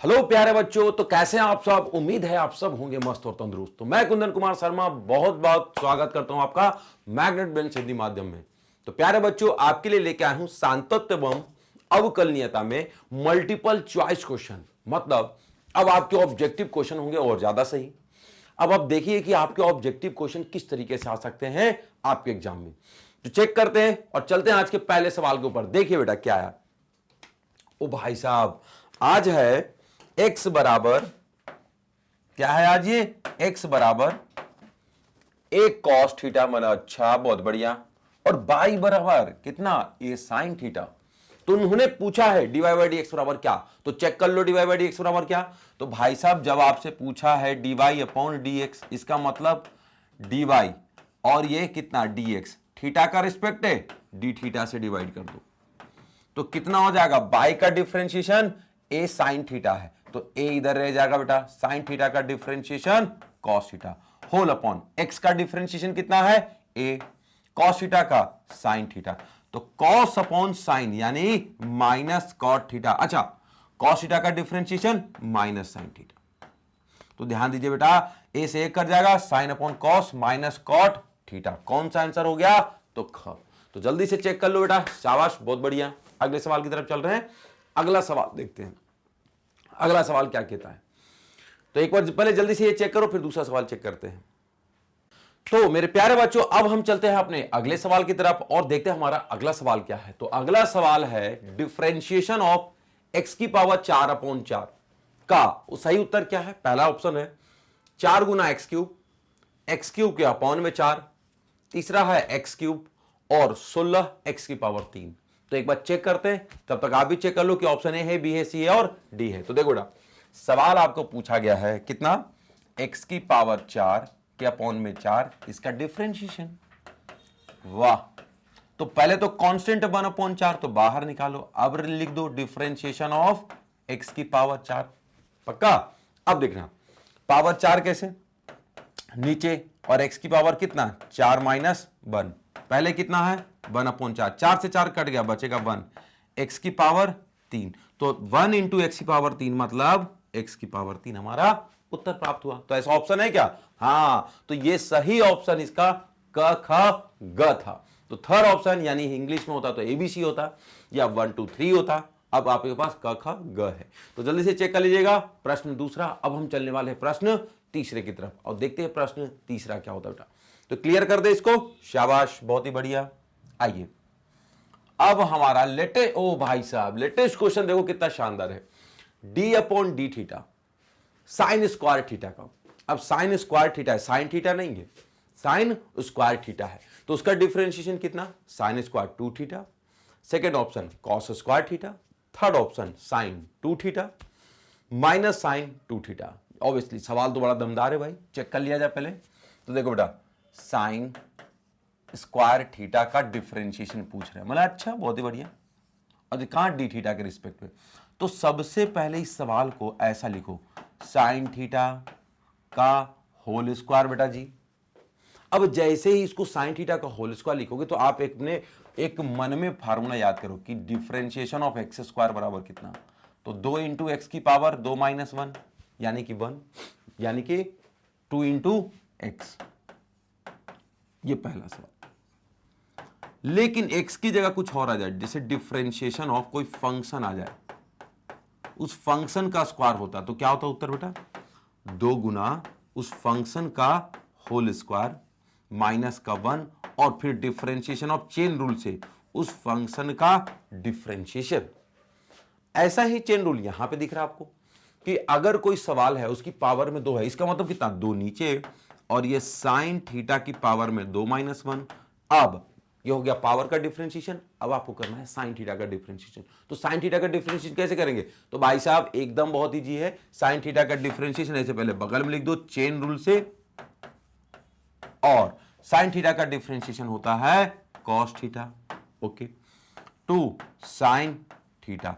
Hello प्यारे बच्चों, तो कैसे हैं आप सब। उम्मीद है आप सब होंगे मस्त और तंदुरुस्त। तो मैं कुंदन कुमार शर्मा बहुत बहुत स्वागत करता हूं आपका मैग्नेट बेंच हिंदी माध्यम में। तो प्यारे बच्चों, आपके लिए लेके आया हूं सांतत्य एवं अवकलनीयता में मल्टीपल चॉइस क्वेश्चन। मतलब अब आपके ऑब्जेक्टिव क्वेश्चन होंगे और ज्यादा सही। अब आप देखिए कि आपके ऑब्जेक्टिव क्वेश्चन किस तरीके से आ सकते हैं आपके एग्जाम में। तो चेक करते हैं और चलते हैं आज के पहले सवाल के ऊपर। देखिए बेटा क्या है। ओ भाई साहब, आज है x बराबर, क्या है आज ये x बराबर एक कॉस थीटा। मतलब अच्छा, बहुत बढ़िया। और y बराबर कितना, ये साइन थीटा। तो उन्होंने पूछा है dy बाई डी एक्स बराबर क्या। तो चेक कर लो dy बाई डी एक्स बराबर क्या। तो भाई साहब जब आपसे पूछा है dy अपॉन डी एक्स, इसका मतलब dy और ये कितना dx, थीटा का रिस्पेक्ट है, डी थीटा से डिवाइड कर दो तो कितना हो जाएगा। बाई का डिफरेंशिएशन ए साइन थीटा है, तो ए इधर रह जाएगा बेटा। साइन थीटा का differentiation cos theta whole upon x का डिफरेंशिएशन कितना है, ए कॉस थीटा का साइन थीटा। तो कॉस अपॉन साइन यानी माइनस कॉट थीटा। अच्छा, कॉस थीटा का डिफरेंशिएशन माइनस साइन थीटा। तो ध्यान दीजिए बेटा, ए से एक कर जाएगा, sine upon cos minus cot theta. कौन सा आंसर हो गया, तो ख। तो जल्दी से चेक कर लो बेटा, शाबाश, बहुत बढ़िया। अगले सवाल की तरफ चल रहे हैं। अगला सवाल देखते हैं, अगला सवाल क्या कहता है। तो एक बार पहले जल्दी से ये चेक करो, फिर दूसरा सवाल चेक करते हैं। तो मेरे प्यारे बच्चों, अब हम चलते हैं अपने अगले सवाल की तरफ और देखते हैं हमारा अगला सवाल क्या है। तो अगला सवाल है डिफरेंशिएशन ऑफ एक्स की पावर 4 अपॉन 4 का सही उत्तर क्या है। पहला ऑप्शन है 4 गुना एक्स क्यूब के अपॉन में 4। तीसरा है एक्स क्यूब और 16 एक्स की पावर 3। तो एक बार चेक करते हैं, तब तक आप भी चेक कर लो कि ऑप्शन ए है, बी है, सी है और डी है। तो देखो बेटा, सवाल आपको पूछा गया है कितना, x की पावर 4 के अपॉन में 4, इसका डिफरेंशिएशन। वाह, तो पहले तो कांस्टेंट 1 अपॉन 4 तो बाहर निकालो, अब लिख दो डिफरेंशिएशन ऑफ x की पावर 4। पक्का। अब देखना पावर 4 कैसे, नीचे और x की पावर कितना 4 माइनस 1। पहले कितना है 1 अपॉन 4, 4 से 4 कट गया, बचेगा 1, x की पावर 3। तो 1 इंटू एक्स की पावर 3 मतलब x की पावर 3 हमारा उत्तर प्राप्त हुआ। तो ऐसा ऑप्शन है क्या, हाँ। तो ये सही ऑप्शन इसका क ख ग था। तो थर्ड ऑप्शन यानी इंग्लिश में होता तो एबीसी होता या 1 2 3 होता। अब आपके पास क ख ग है। तो जल्दी से चेक कर लीजिएगा प्रश्न दूसरा। अब हम चलने वाले हैं प्रश्न तीसरे की तरफ और देखते हैं प्रश्न तीसरा क्या होता है बेटा। तो क्लियर कर दे इसको, शाबाश, बहुत ही बढ़िया। आइए अब हमारा ओ भाई साहब लेटेस्ट क्वेश्चन देखो कितना शानदार है। D upon D theta sine square theta का। अब साइन स्क्वायर थीटा है, साइन थीटा नहीं है, साइन स्क्वायर थीटा है। तो उसका डिफरेंशिएशन कितना, sine square 2 theta. Second option cos square theta. Third option sine 2 theta minus sine 2 theta. Obviously सवाल तो बड़ा दमदार है भाई, चेक कर लिया जाए पहले। तो देखो बेटा, साइन स्क्वायर थीटा का डिफरेंशिएशन पूछ रहे हैं, मतलब अच्छा, बहुत ही बढ़िया। और कहां डी थीटा के रिस्पेक्ट में। तो सबसे पहले इस सवाल को ऐसा लिखो, साइन थीटा का होल स्क्वायर बेटा जी। अब जैसे ही इसको साइन थीटा का होल स्क्वायर लिखोगे तो आप एक मन में फार्मूला याद करो कि डिफरेंशिएशन ऑफ एक्स स्क्वायर बराबर कितना। तो 2 इंटू एक्स की पावर 2 माइनस 1 यानी कि 1, यानी कि 2 इंटू एक्स। ये पहला सवाल। लेकिन x की जगह कुछ और आ जाए, जैसे डिफरेंशिएशन ऑफ कोई फंक्शन आ जाए, उस फंक्शन का स्क्वायर होता तो क्या होता उत्तर बेटा, 2 गुना उस फंक्शन का होल स्क्वायर माइनस का 1 और फिर डिफरेंशिएशन ऑफ चेन रूल से उस फंक्शन का डिफरेंशिएशन। ऐसा ही चेन रूल यहां पे दिख रहा है आपको कि अगर कोई सवाल है उसकी पावर में 2 है, इसका मतलब कितना 2 नीचे और ये साइन थीटा की पावर में 2 माइनस 1। अब ये हो गया पावर का डिफरेंशिएशन। अब आपको करना है साइन थीटा का डिफरेंशिएशन। तो साइन थीटा का डिफरेंशिएशन कैसे करेंगे, तो भाई साहब एकदम बहुत इजी है। साइन थीटा का डिफरेंशिएशन ऐसे पहले बगल में लिख दो चेन रूल से, और साइन थीटा का डिफरेंशिएशन होता है cos theta. Okay, 2 sine theta,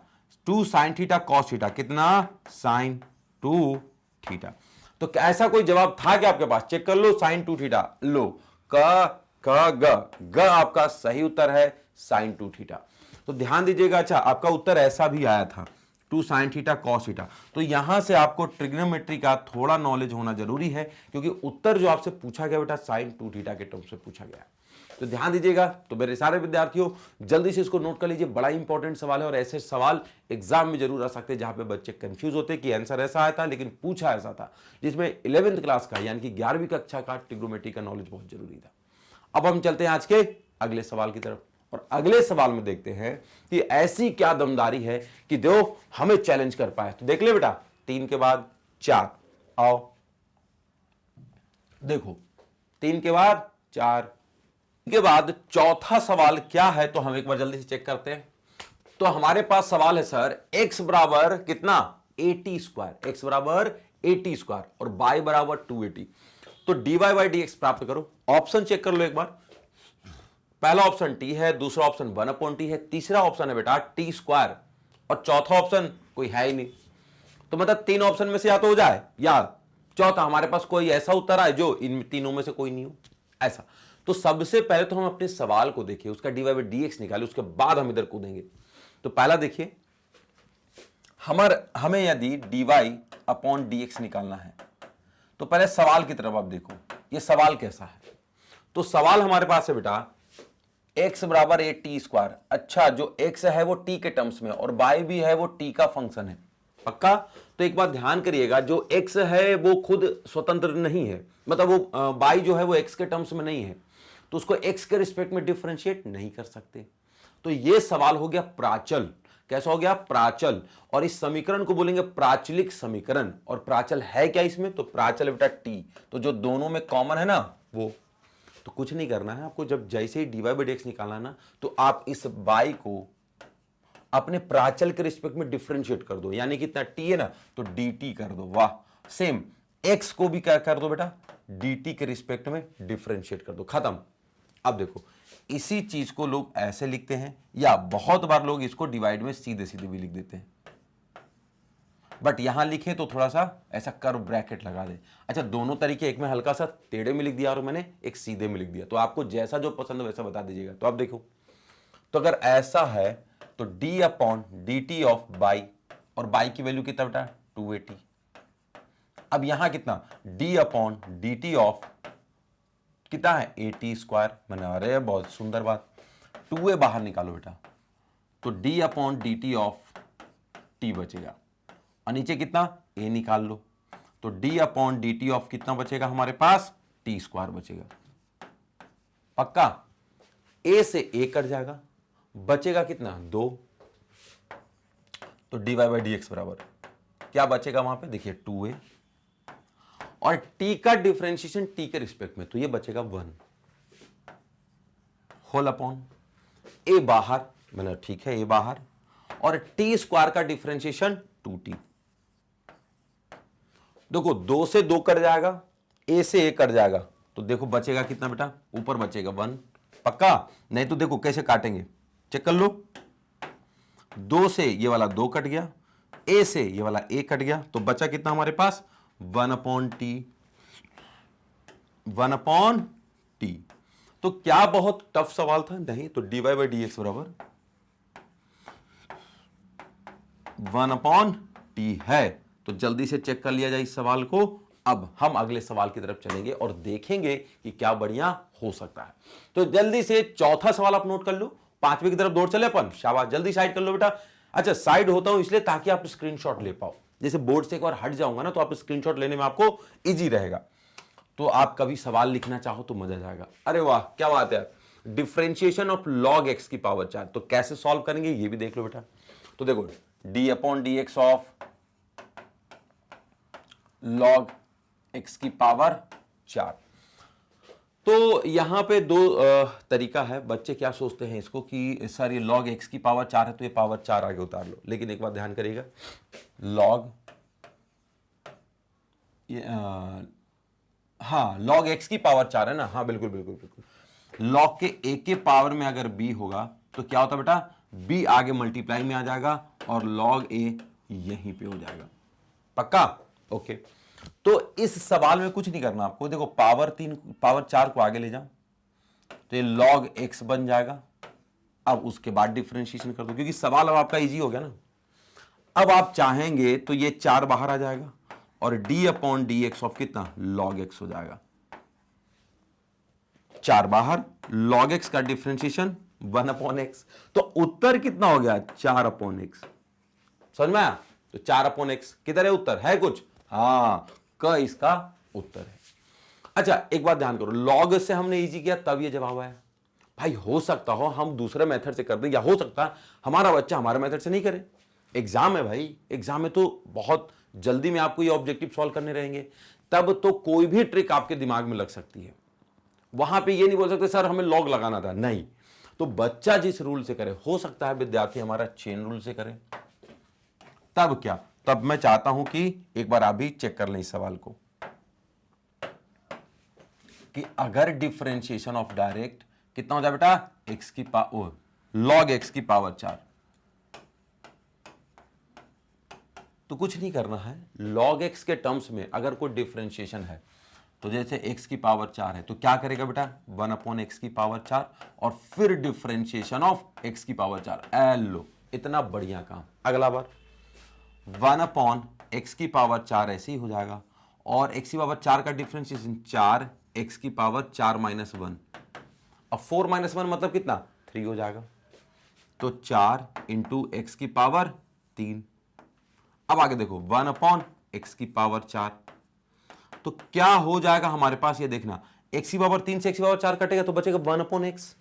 2 sine theta cos theta कितना, साइन 2 थीटा। तो ऐसा कोई जवाब था क्या आपके पास, चेक कर लो। साइन 2 थीटा लो, ग आपका सही उत्तर है साइन 2 थीटा। तो ध्यान दीजिएगा। अच्छा, आपका उत्तर ऐसा भी आया था 2 sin थीटा cos थीटा। तो यहां से आपको ट्रिग्नोमेट्री का थोड़ा नॉलेज होना जरूरी है, क्योंकि उत्तर जो आपसे पूछा गया बेटा sin 2 थीटा के टर्म से पूछा गया है। तो ध्यान दीजिएगा। तो मेरे सारे विद्यार्थियों जल्दी से इसको नोट कर लीजिए, बड़ा इंपॉर्टेंट सवाल है और ऐसे सवाल एग्जाम में जरूर आ सकते हैं जहां पे बच्चे कंफ्यूज होते कि आंसर ऐसा आया था लेकिन पूछा ऐसा था, जिसमें 11th क्लास का यानी कि 11वीं कक्षा का ट्रिग्नोमेट्री का नॉलेज बहुत जरूरी था। अब हम चलते हैं आज के अगले सवाल की तरफ, और अगले सवाल में देखते हैं कि ऐसी क्या दमदारी है कि जो हमें चैलेंज कर पाए। तो देख ले बेटा, 3 के बाद 4, आओ देखो, 3 के बाद 4 के बाद चौथा सवाल क्या है, तो हम एक बार जल्दी से चेक करते हैं। तो हमारे पास सवाल है सर x बराबर कितना 80 स्क्वायर, x बराबर 80 स्क्वायर और y बराबर 280। तो dy बाई dx प्राप्त करो। ऑप्शन चेक कर लो एक बार। पहला ऑप्शन t है, दूसरा ऑप्शन 1/t है, तीसरा ऑप्शन है बेटा t स्क्वायर और चौथा ऑप्शन कोई है ही नहीं। तो मतलब 3 ऑप्शन में से या तो हो जाए या चौथा हमारे पास कोई ऐसा उत्तर आए जो इन तीनों में से कोई नहीं हो, ऐसा। तो सबसे पहले तो हम अपने सवाल को देखिए, उसका dy बाई dx निकाले, उसके बाद हम इधर कूदेंगे। तो पहला देखिए, हमें यदि dy अपॉन dx निकालना है तो पहले सवाल की तरफ आप देखो, ये सवाल कैसा है। तो सवाल हमारे पास है बेटा x बराबर 80 स्क्वायर। अच्छा, जो x है वो t के टर्म्स में और y भी है वो t का फंक्शन है, पक्का। तो एक बात ध्यान करिएगा, जो x है वो खुद स्वतंत्र नहीं है, मतलब वो y जो है वो x के टर्म्स में नहीं है, तो उसको x के रिस्पेक्ट में डिफरेंशिएट नहीं कर सकते। तो ये सवाल हो गया प्राचल। कैसा हो गया? प्राचल। और इस समीकरण को बोलेंगे प्राचलिक समीकरण। और प्राचल है क्या इसमें? तो प्राचल बेटा t, तो जो दोनों में कॉमन है ना वो। तो कुछ नहीं करना है आपको, जब जैसे ही dy बाई dx निकालना है ना, तो आप इस y को अपने प्राचल के रिस्पेक्ट में डिफरेंशिएट कर दो, यानी कितना t है ना तो dt कर दो। वाह, सेम x को भी क्या कर दो बेटा, dt के रिस्पेक्ट में डिफरेंशिएट कर दो, खत्म। अब देखो, इसी चीज को लोग ऐसे लिखते हैं या बहुत बार लोग इसको डिवाइड में सीधे सीधे भी लिख देते हैं, बट यहां लिखे तो थोड़ा सा ऐसा कर्व ब्रैकेट लगा दे। अच्छा, दोनों तरीके, एक में हल्का सा टेढ़े में लिख दिया और मैंने एक सीधे में लिख दिया, तो आपको जैसा जो पसंद है वैसा बता दीजिएगा। तो आप देखो, तो अगर ऐसा है तो d upon dt of by, और बाई की वैल्यू कितना बेटा 280। अब यहां कितना d अपॉन dt ऑफ कितना है 80 स्क्वायर। मैंने, अरे बहुत सुंदर बात, 2a बाहर निकालो बेटा, तो d upon dt of t बचेगा, और नीचे कितना a निकाल लो, तो d अपॉन dt ऑफ कितना बचेगा हमारे पास t स्क्वायर बचेगा, पक्का। a से a कट जाएगा, बचेगा कितना 2, तो dy बाई dx बराबर क्या बचेगा वहां पे, देखिए 2a, और t का डिफरेंशिएशन t के रिस्पेक्ट में, तो ये बचेगा 1 होल अपॉन a बाहर, मतलब ठीक है a बाहर, और t स्क्वायर का डिफरेंशिएशन 2t। देखो 2 से 2 कट जाएगा, a से a कट जाएगा, तो देखो बचेगा कितना बेटा, ऊपर बचेगा 1, पक्का। नहीं तो देखो कैसे काटेंगे, चेक कर लो, 2 से ये वाला 2 कट गया, a से ये वाला a कट गया, तो बचा कितना हमारे पास 1 अपॉन टी, 1 अपॉन टी। तो क्या बहुत टफ सवाल था? नहीं। तो dy बाई dx बराबर 1 अपॉन टी है। तो जल्दी से चेक कर लिया जाए इस सवाल को। अब हम अगले सवाल की तरफ चलेंगे और देखेंगे कि क्या बढ़िया हो सकता है। तो जल्दी से चौथा सवाल आप नोट कर लो, 5वें की तरफ दौड़ चले अपन, शाबाश, जल्दी साइड कर लो बेटा। अच्छा, साइड होता हूं इसलिए ताकि आप स्क्रीनशॉट ले पाओ, जैसे बोर्ड से एक बार हट जाऊंगा ना तो आप स्क्रीनशॉट लेने में आपको इजी रहेगा, तो आप कभी सवाल लिखना चाहो तो मजा जाएगा। अरे वाह, क्या बात है, डिफरेंशिएशन ऑफ लॉग एक्स की पावर 4, तो कैसे सॉल्व करेंगे ये भी देख लो बेटा। तो देखो D upon D x of log x की पावर 4। तो यहां पे दो तरीका है, बच्चे क्या सोचते हैं इसको कि सर ये लॉग एक्स की पावर 4 है तो ये पावर 4 आगे उतार लो, लेकिन एक बात ध्यान करिएगा, लॉग हाँ लॉग एक्स की पावर 4 है ना, हाँ बिल्कुल बिल्कुल बिल्कुल, लॉग के a के पावर में अगर b होगा तो क्या होता बेटा, b आगे मल्टीप्लाई में आ जाएगा और लॉग a यहीं पे हो जाएगा, पक्का। ओके, तो इस सवाल में कुछ नहीं करना आपको, देखो पावर 4 को आगे ले जाओ तो ये लॉग x बन जाएगा। अब उसके बाद डिफरेंशिएशन कर दो, क्योंकि सवाल अब आपका इजी हो गया ना। अब आप चाहेंगे तो ये 4 बाहर आ जाएगा और D upon D x of कितना लॉग एक्स हो जाएगा। 4 बाहर, लॉग एक्स का डिफरेंशिएशन 1 अपॉन एक्स, तो उत्तर कितना हो गया 4 अपॉन एक्स। समझ में आया? तो 4 अपॉन एक्स किधर है उत्तर, है कुछ? हाँ, क इसका उत्तर है। अच्छा एक बात ध्यान करो, लॉग से हमने इजी किया तब ये जवाब आया। भाई हो सकता हो हम दूसरे मेथड से कर दें, या हो सकता है हमारा बच्चा हमारे मेथड से नहीं करे। एग्जाम है भाई, एग्जाम में तो बहुत जल्दी में आपको ये ऑब्जेक्टिव सॉल्व करने रहेंगे, तब तो कोई भी ट्रिक आपके दिमाग में लग सकती है। वहां पे ये नहीं बोल सकते सर हमें लॉग लगाना था, नहीं। तो बच्चा जिस रूल से करे, हो सकता है विद्यार्थी हमारा चेन रूल से करे, तब क्या, तब मैं चाहता हूं कि एक बार आप भी चेक कर लें इस सवाल को कि अगर डिफरेंशिएशन ऑफ डायरेक्ट कितना हो जाए बेटा, एक्स की पावर लॉग एक्स की पावर 4, तो कुछ नहीं करना है। लॉग एक्स के टर्म्स में अगर कोई डिफरेंशिएशन है तो जैसे x की पावर 4 है तो क्या करेगा बेटा 1 अपॉन एक्स की पावर 4 और फिर डिफरेंशिएशन ऑफ x की पावर 4। एल लो, इतना बढ़िया काम। अगला बार 1 अपॉन एक्स की पावर 4 ऐसे ही हो जाएगा और x की पावर 4 का डिफरेंशिएशन 4 x की पावर 4 माइनस 1, अब 4 माइनस 1 मतलब कितना 3 हो जाएगा, तो 4 इंटू एक्स की पावर 3। अब आगे देखो 1 अपॉन एक्स की पावर 4, तो क्या हो जाएगा हमारे पास, ये देखना एक्स की पावर 3 से एक्स की पावर 4 कटेगा तो बचेगा 1 अपॉन एक्स,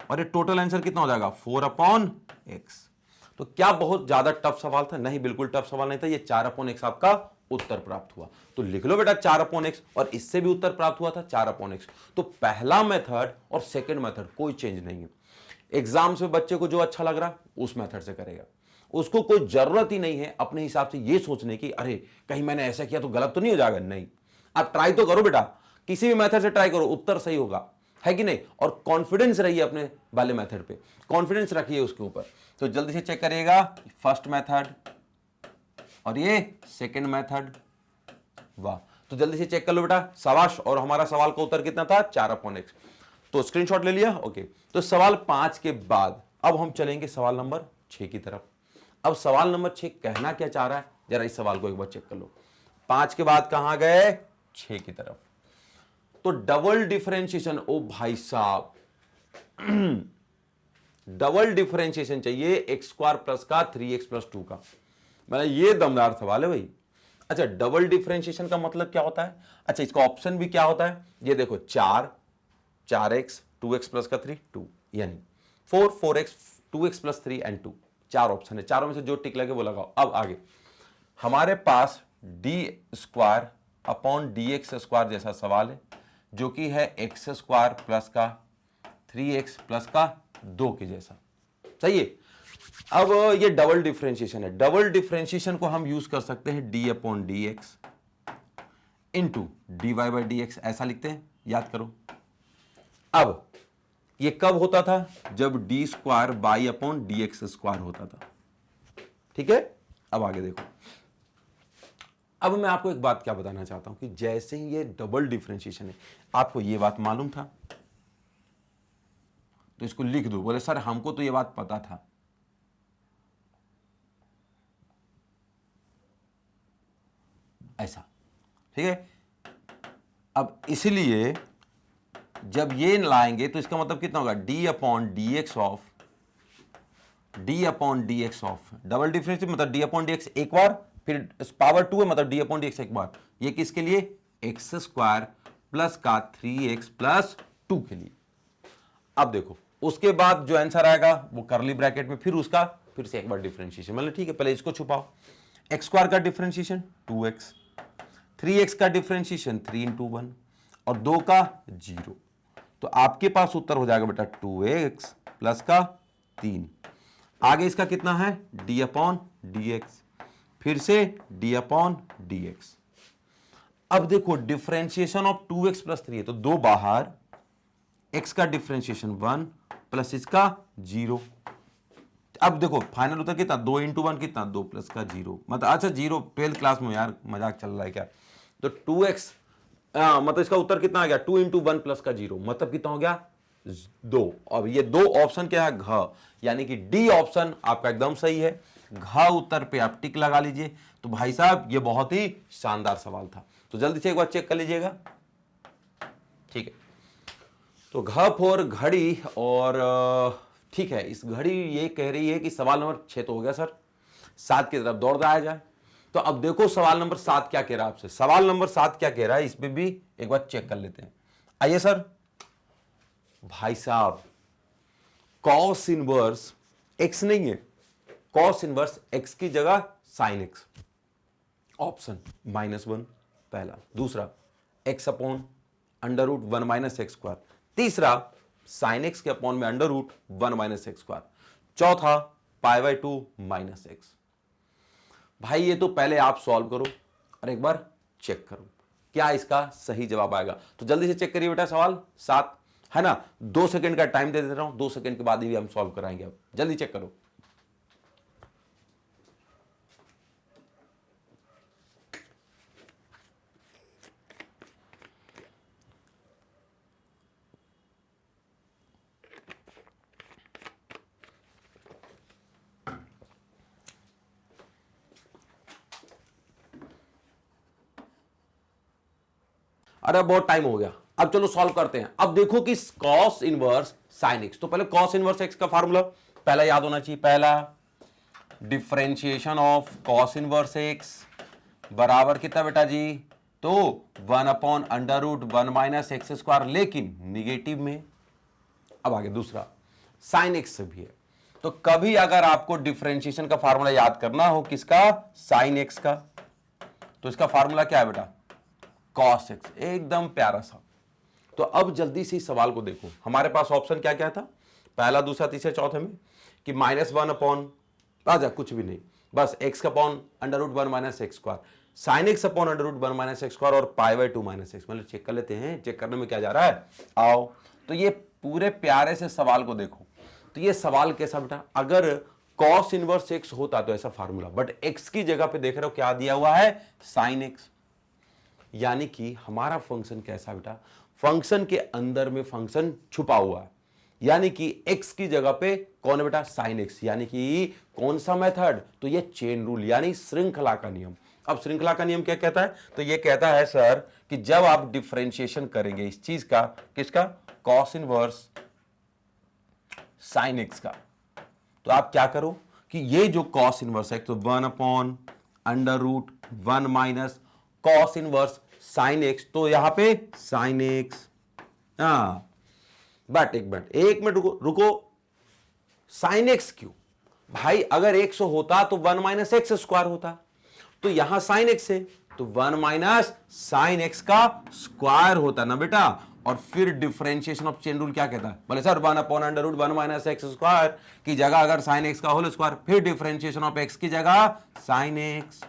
और ये टोटल आंसर कितना हो जाएगा 4 अपॉन एक्स। तो क्या बहुत ज्यादा टफ सवाल था? नहीं, बिल्कुल टफ सवाल नहीं था। ये 4 अपॉन एक्स आपका उत्तर प्राप्त हुआ, तो लिख लो बेटा 4 अपॉन एक्स, और इससे भी उत्तर प्राप्त हुआ था 4 अपॉन एक्स। तो पहला मेथड और सेकंड मेथड कोई चेंज नहीं है। एग्जाम्स में बच्चे को जो अच्छा लग रहा उस मेथड से करेगा, उसको कोई जरूरत ही नहीं है अपने हिसाब से ये सोचने की अरे कहीं मैंने ऐसा किया तो गलत तो नहीं हो जाएगा। नहीं, आप ट्राई तो करो बेटा, किसी भी मेथड से ट्राई करो, उत्तर सही होगा, है कि नहीं। और कॉन्फिडेंस रहिए अपने वाले मेथड पे, कॉन्फिडेंस रखिए उसके ऊपर। तो जल्दी से चेक करिएगा फर्स्ट मेथड और ये सेकंड मेथड। वाह, तो जल्दी से चेक कर लो बेटा, शाबाश। और हमारा सवाल का उत्तर कितना था 4 अपॉन एक्स, तो स्क्रीनशॉट ले लिया। ओके, तो सवाल 5 के बाद अब हम चलेंगे सवाल नंबर 6 की तरफ। अब सवाल नंबर 6 कहना क्या चाह रहा है, जरा इस सवाल को एक बार चेक कर लो। 5 के बाद कहां गए 6 की तरफ। तो डबल डिफरेंशिएशन, ओ भाई साहब डबल डिफरेंशिएशन चाहिए एक्स स्क्वायर प्लस का 3x प्लस 2 का। मतलब ये दमदार सवाल है भाई। अच्छा, डबल डिफरेंशिएशन का मतलब क्या होता है? अच्छा, इसका ऑप्शन भी क्या होता है, ये देखो 4x 2x प्लस का 3 2, यानी 4x 2x plus 3 and 2, 4 option है। चारों में से जो टिक लगे वो लगाओ। अब आगे हमारे पास D square upon D X square जैसा सवाल है, जो कि है एक्स स्क्वायर प्लस का 3x प्लस का 2 के जैसा। सही है। अब ये डबल डिफरेंशिएशन है, डबल डिफरेंशिएशन को हम यूज कर सकते हैं d upon D x into d Y by D x, ऐसा लिखते हैं, याद करो। अब ये कब होता था, जब D square by upon D X square होता था। ठीक है, अब आगे देखो। अब मैं आपको एक बात क्या बताना चाहता हूं कि जैसे ही ये डबल डिफरेंशिएशन है, आपको ये बात मालूम था तो इसको लिख दो। बोले सर हमको तो ये बात पता था, ऐसा। ठीक है, अब इसलिए जब ये लाएंगे तो इसका मतलब कितना होगा D upon D x of double differentiation, मतलब डी अपॉन डी एक्स एक बार, फिर पावर 2 है मतलब डी अपॉन डी एक्स एक बार। ये किसके लिए, एक्स स्क्वायर प्लस का 3x प्लस 2 के लिए। अब देखो उसके बाद जो आंसर आएगा वो करली ब्रैकेट में, फिर उसका फिर से एक बार डिफरेंशिएशन। मतलब ठीक है, पहले इसको छुपाओ, एक्स स्क्वायर का डिफरेंशिएशन 2x, 3x का डिफरेंशिएशन 3 इंटू 1 और 2 का 0, तो आपके पास उत्तर हो जाएगा बेटा 2x प्लस का 3। आगे इसका कितना है d अपॉन डी एक्स, फिर से d अपॉन डी एक्स। अब देखो डिफरेंशिएशन ऑफ 2x प्लस 3 है तो 2 बाहर, x का डिफरेंशिएशन 1 प्लस इसका 0। अब देखो फाइनल उत्तर कितना 2 इंटू 1 कितना 2 प्लस का 0, मतलब अच्छा 0 12th क्लास में, यार मजाक चल रहा है क्या। तो 2x मतलब इसका उत्तर कितना आ गया 2 इंटू 1 प्लस का 0, मतलब कितना हो गया 2। अब ये 2 ऑप्शन क्या है घ, यानी कि डी ऑप्शन आपका एकदम सही है। घ उत्तर पे आप टिक लगा लीजिए। तो भाई साहब ये बहुत ही शानदार सवाल था, तो जल्दी से एक बार चेक कर लीजिएगा। ठीक है, तो घ फोर घड़ी, और ठीक है, इस घड़ी ये कह रही है कि सवाल नंबर 6 तो हो गया सर, 7 की तरफ दौड़ जाया जाए। तो अब देखो सवाल नंबर 7 क्या कह रहा है आपसे, सवाल नंबर 7 क्या कह रहा है, इस पे भी एक बार चेक कर लेते हैं। आइए सर। भाई साहब कॉस इनवर्स एक्स नहीं है, कॉस इनवर्स एक्स की जगह साइन एक्स, ऑप्शन -1 पहला, दूसरा x upon under root 1 minus x square, तीसरा साइन एक्स के अपॉन में under root 1 minus x square, चौथा π/2 माइनस एक्स। भाई ये तो पहले आप सॉल्व करो और एक बार चेक करो क्या इसका सही जवाब आएगा। तो जल्दी से चेक करिए बेटा, सवाल 7 है ना, 2 सेकंड का टाइम दे दे रहा हूं, 2 सेकंड के बाद ही हम सॉल्व कराएंगे। अब जल्दी चेक करो। अरे बहुत टाइम हो गया, अब चलो सॉल्व करते हैं। अब देखो कि cos इनवर्स sin x, तो पहले cos इनवर्स x का फार्मूला पहला याद होना चाहिए। पहला differentiation of cos inverse x बराबर कितना बेटा जी, तो 1 upon under root 1 minus x square, लेकिन निगेटिव में। अब आगे दूसरा sin x से भी है, तो कभी अगर आपको डिफरेंशिएशन का फार्मूला याद करना हो किसका, sin x का, तो इसका फार्मूला क्या है बेटा, cos x, एकदम प्यारा सा। तो अब जल्दी से इस सवाल को देखो, हमारे पास ऑप्शन क्या क्या था, पहला दूसरा तीसरा चौथे में, कि -1 अपॉन आजा कुछ भी नहीं, बस x का upon under root 1 minus x square, sine x upon under root 1 minus x square, और π/2 माइनस एक्स। मतलब चेक कर लेते हैं, चेक करने में क्या जा रहा है, आओ। तो ये पूरे प्यारे से सवाल को देखो, तो ये सवाल कैसा बेटा, अगर cos इनवर्स x होता तो ऐसा फार्मूला, बट x की जगह पे देख रहे हो क्या दिया हुआ है, साइन x। यानी कि हमारा फंक्शन कैसा बेटा, फंक्शन के अंदर में फंक्शन छुपा हुआ है, यानी कि x की जगह पे कौन है बेटा, साइन x। यानी कि कौन सा मेथड, तो ये चेन रूल यानी श्रृंखला का नियम। अब श्रृंखला का नियम क्या कहता है, तो ये कहता है सर कि जब आप डिफरेंशिएशन करेंगे इस चीज का, किसका, cos इनवर्स साइन x का, तो आप क्या करो कि ये जो cos इनवर्स है, तो 1 upon under root 1 minus cos inverse sine x, तो यहां पे साइन एक्स। हाँ बट एक मिनट रुको, साइन एक्स क्यों भाई, अगर 100 होता तो 1 माइनस एक्स स्क्वायर होता, तो यहां साइन एक्स है तो 1 माइनस साइन एक्स का स्क्वायर होता ना बेटा। और फिर डिफरेंशिएशन ऑफ चेन रूल क्या कहता है, बोले sir 1 upon under root 1 minus x square की जगह अगर साइन एक्स का होल स्क्वायर, फिर डिफरेंशिएशन ऑफ एक्स की जगह साइन एक्स।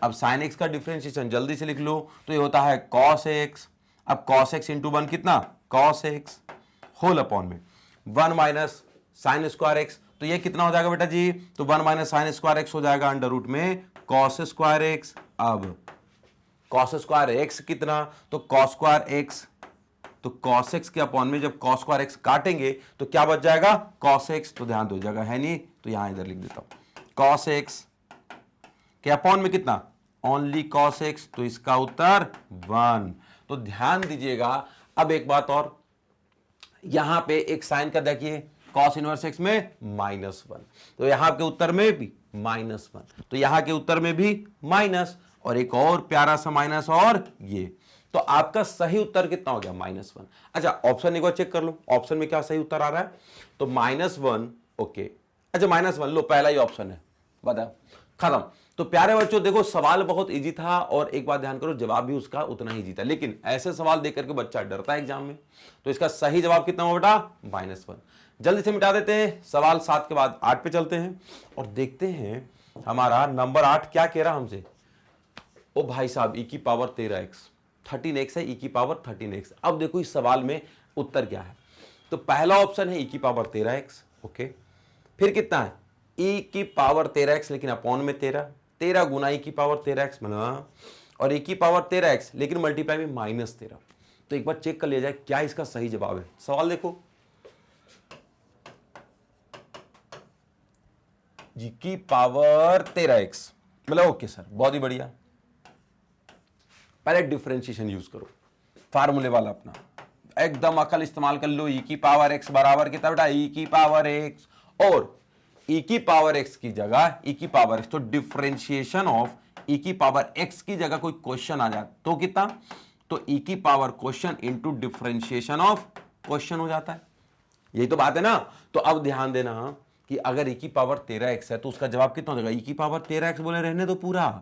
अब साइन एक्स का डिफरेंशिएशन जल्दी से लिख लो, तो ये होता है cos x। अब cos x इंटू 1 कितना, cos x होल अपॉन में 1 माइनस साइन स्क्वायर एक्स, तो ये कितना हो जाएगा बेटा जी, तो 1 माइनस साइन स्क्वायर एक्स हो जाएगा अंडर रूट में cos स्क्वायर एक्स। अब cos स्क्वायर एक्स कितना, तो cos स्क्वायर एक्स, तो cos x के अपॉन में जब cos स्क्वायर एक्स काटेंगे तो क्या बच जाएगा, cos x। तो ध्यान दो, जगह है नहीं तो यहां इधर लिख देता हूं, cos x के अपॉन में कितना, ओनली cos x, तो इसका उत्तर 1। तो ध्यान दीजिएगा। अब एक बात और, यहां पे एक साइन का देखिए, cos इनवर्स x में -1, तो यहां के उत्तर में भी -1, तो यहां के उत्तर में भी माइनस, और एक और प्यारा सा माइनस, और ये, तो आपका सही उत्तर कितना हो गया, -1। अच्छा ऑप्शन एक बार चेक कर लो, ऑप्शन में क्या सही उत्तर आ रहा है, तो -1। ओके अच्छा -1 लो, पहला ही ऑप्शन है, बताओ खत्म। तो प्यारे बच्चों देखो सवाल बहुत इजी था, और एक बात ध्यान करो, जवाब भी उसका उतना ही इजी था, लेकिन ऐसे सवाल देख करके बच्चा डरता है एग्जाम में। तो इसका सही जवाब कितना हो बेटा, -1। जल्दी से मिटा देते हैं, सवाल 7 के बाद 8 पे चलते हैं और देखते हैं हमारा नंबर 8 क्या कह रहा हमसे। ओ भाई साहब e की पावर 13x, 13x है, e की पावर 13x। अब देखो इस सवाल में उत्तर क्या है, तो पहला ऑप्शन है e की पावर 13x। ओके, फिर कितना है, e की पावर 13x लेकिन अपॉन में 13 गुना e की पावर 13x मतलब, और e की पावर 13x लेकिन मल्टीप्लाई में -13। तो एक बार चेक कर लिया जाए क्या इसका सही जवाब है। सवाल देखो, जी की पावर 13x, मतलब ओके सर, बहुत ही बढ़िया। पहले डिफरेंशिएशन यूज करो, फार्मूले वाला अपना एकदम अकल इस्तेमाल कर लो। ई की पावर x बराबर कितना बेटा, ई की पावर x, और ई की पावर x की जगह ई की पावर x, तो डिफरेंशिएशन ऑफ ई की पावर x की जगह कोई क्वेश्चन आ जाए तो कितना, तो ई की power question into differentiation of question हो जाता है। यही तो बात है ना। तो अब ध्यान देना कि अगर ई की पावर 13x है तो उसका जवाब कितना हो जाएगा, ई की पावर 13x बोले रहने दो पूरा,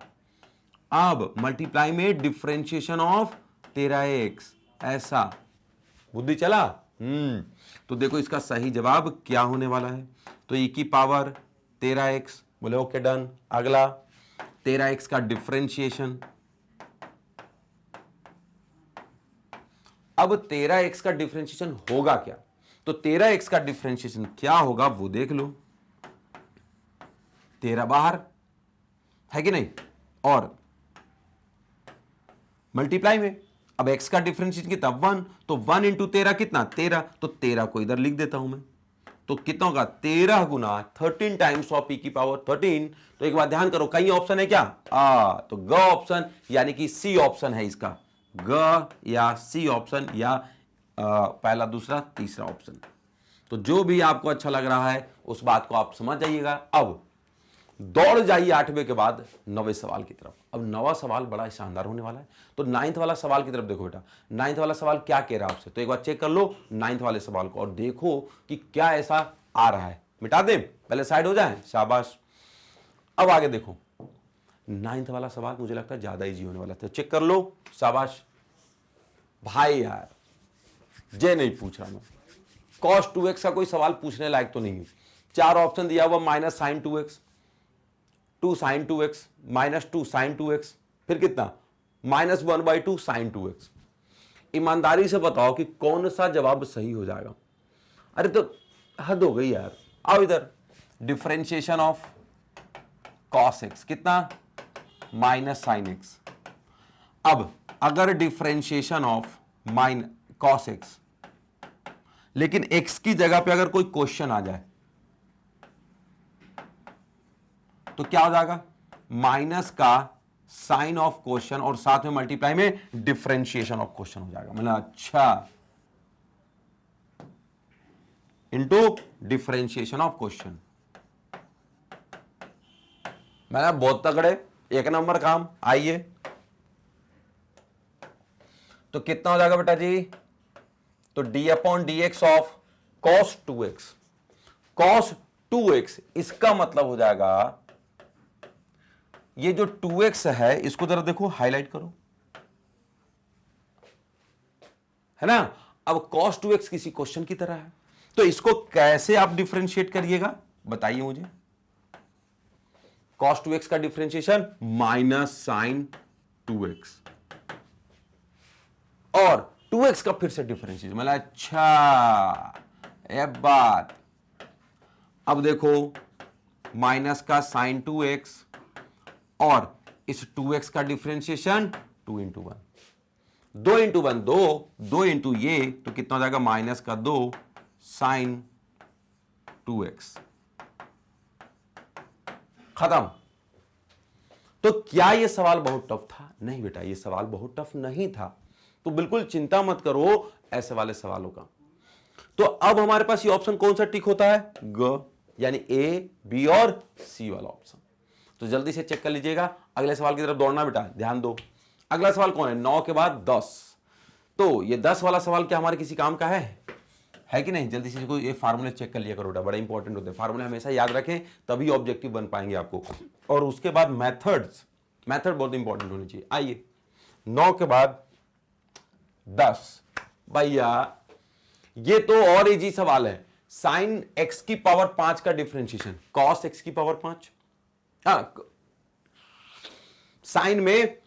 अब मल्टीप्लाई में डिफरेंशिएशन ऑफ 13x, ऐसा बुद्धि चला। तो देखो इसका सही जवाब क्या होने वाला है, तो ई की पावर 13x, बोले ओके डन। अगला 13x का डिफरेंशिएशन, अब 13x का डिफरेंशिएशन होगा क्या, तो 13x का डिफरेंशिएशन क्या होगा वो देख लो। 13 बाहर है कि नहीं, और मल्टीप्लाई में, अब x का डिफरेंशिएशन कितना 1, तो 1 इंटू 13 कितना 13, तो 13 को इधर लिख देता हूं मैं, तो कितना होगा 13 गुना 13 टाइम्स ऑफ ई की पावर 13। तो एक बात ध्यान करो, कई ऑप्शन है क्या, तो ग ऑप्शन यानी कि सी ऑप्शन है इसका, ग या सी ऑप्शन, या पहला दूसरा तीसरा ऑप्शन। तो जो भी आपको अच्छा लग रहा है उस बात को आप समझ जाइएगा। अब दौड़ जाइए 8वें के बाद 9वें सवाल की तरफ। अब 9वां सवाल बड़ा शानदार होने वाला है। तो 9th वाला सवाल की तरफ देखो बेटा, 9th वाला सवाल क्या कह रहा है आपसे, तो एक बार चेक कर लो 9th वाले सवाल को और देखो कि क्या ऐसा आ रहा है। मिटा दें, पहले साइड हो जाए, शाबाश। अब आगे देखो 9th वाला सवाल मुझे लगता है ज्यादा इजी होने वाला था, चेक कर लो, शाबाश भाई। यार जे नहीं पूछ रहा मैं, cos 2x का कोई सवाल पूछने लायक तो नहीं है। 4 ऑप्शन दिया हुआ, minus sine 2x, 2 sine 2x, minus 2 sine 2x, फिर कितना माइनस 1/2 साइन 2x। ईमानदारी से बताओ कि कौन सा जवाब सही हो जाएगा। अरे तो हद हो गई यार। आओ इधर, डिफरेंशिएशन ऑफ cos x कितना, माइनस साइन x। अब अगर डिफरेंशिएशन ऑफ cos x, लेकिन x की जगह पे अगर कोई क्वेश्चन आ जाए तो क्या हो जाएगा, माइनस का साइन ऑफ क्वेश्चन और साथ में मल्टीप्लाई में डिफरेंशिएशन ऑफ क्वेश्चन हो जाएगा। मतलब अच्छा, इनटू डिफरेंशिएशन ऑफ क्वेश्चन। मैंने बहुत तगड़े, एक नंबर काम। आइए तो कितना हो जाएगा बेटा जी, तो d/dx of cos 2x, cos 2x, इसका मतलब हो जाएगा ये जो 2x है इसको जरा देखो, हाईलाइट करो, है ना। अब cos 2x किसी क्वेश्चन की तरह है, तो इसको कैसे आप डिफरेंशिएट करिएगा बताइए मुझे। cos 2x का डिफरेंशिएशन माइनस साइन 2x, और 2x का फिर से डिफरेंशिएशन, मतलब अच्छा ये बात। अब देखो माइनस का साइन 2x और इस 2x का डिफरेंशिएशन 2 इंटू 1, 2 इंटू 1 2, 2 इंटू ये तो कितना हो जाएगा माइनस का 2 साइन 2x, खत्म। तो क्या यह सवाल बहुत टफ था? नहीं बेटा, यह सवाल बहुत टफ नहीं था, तो बिल्कुल चिंता मत करो ऐसे वाले सवालों का। तो अब हमारे पास ये ऑप्शन कौन सा टिक होता है, ग, यानी ए, बी और सी वाला ऑप्शन। तो जल्दी से चेक कर लीजिएगा, अगले सवाल की तरफ दौड़ना बेटा, ध्यान दो। अगला सवाल कौन है, 9 के बाद 10। तो ये 10 वाला सवाल क्या हमारे किसी काम का है कि नहीं? जल्दी से कोई ये फार्मूले चेक कर लिया करो बेटा, बड़ा इंपॉर्टेंट होते हैं फार्मूले, हमेशा याद रखें तभी ऑब्जेक्टिव बन पाएंगे आपको। और उसके बाद मेथड बहुत इंपॉर्टेंट होनी चाहिए। आइए 9 के बाद 10, भैया ये तो और इजी सवाल है। साइन x की पावर 5 का डिफरेंशिएशन, cos x की पावर 5, साइन में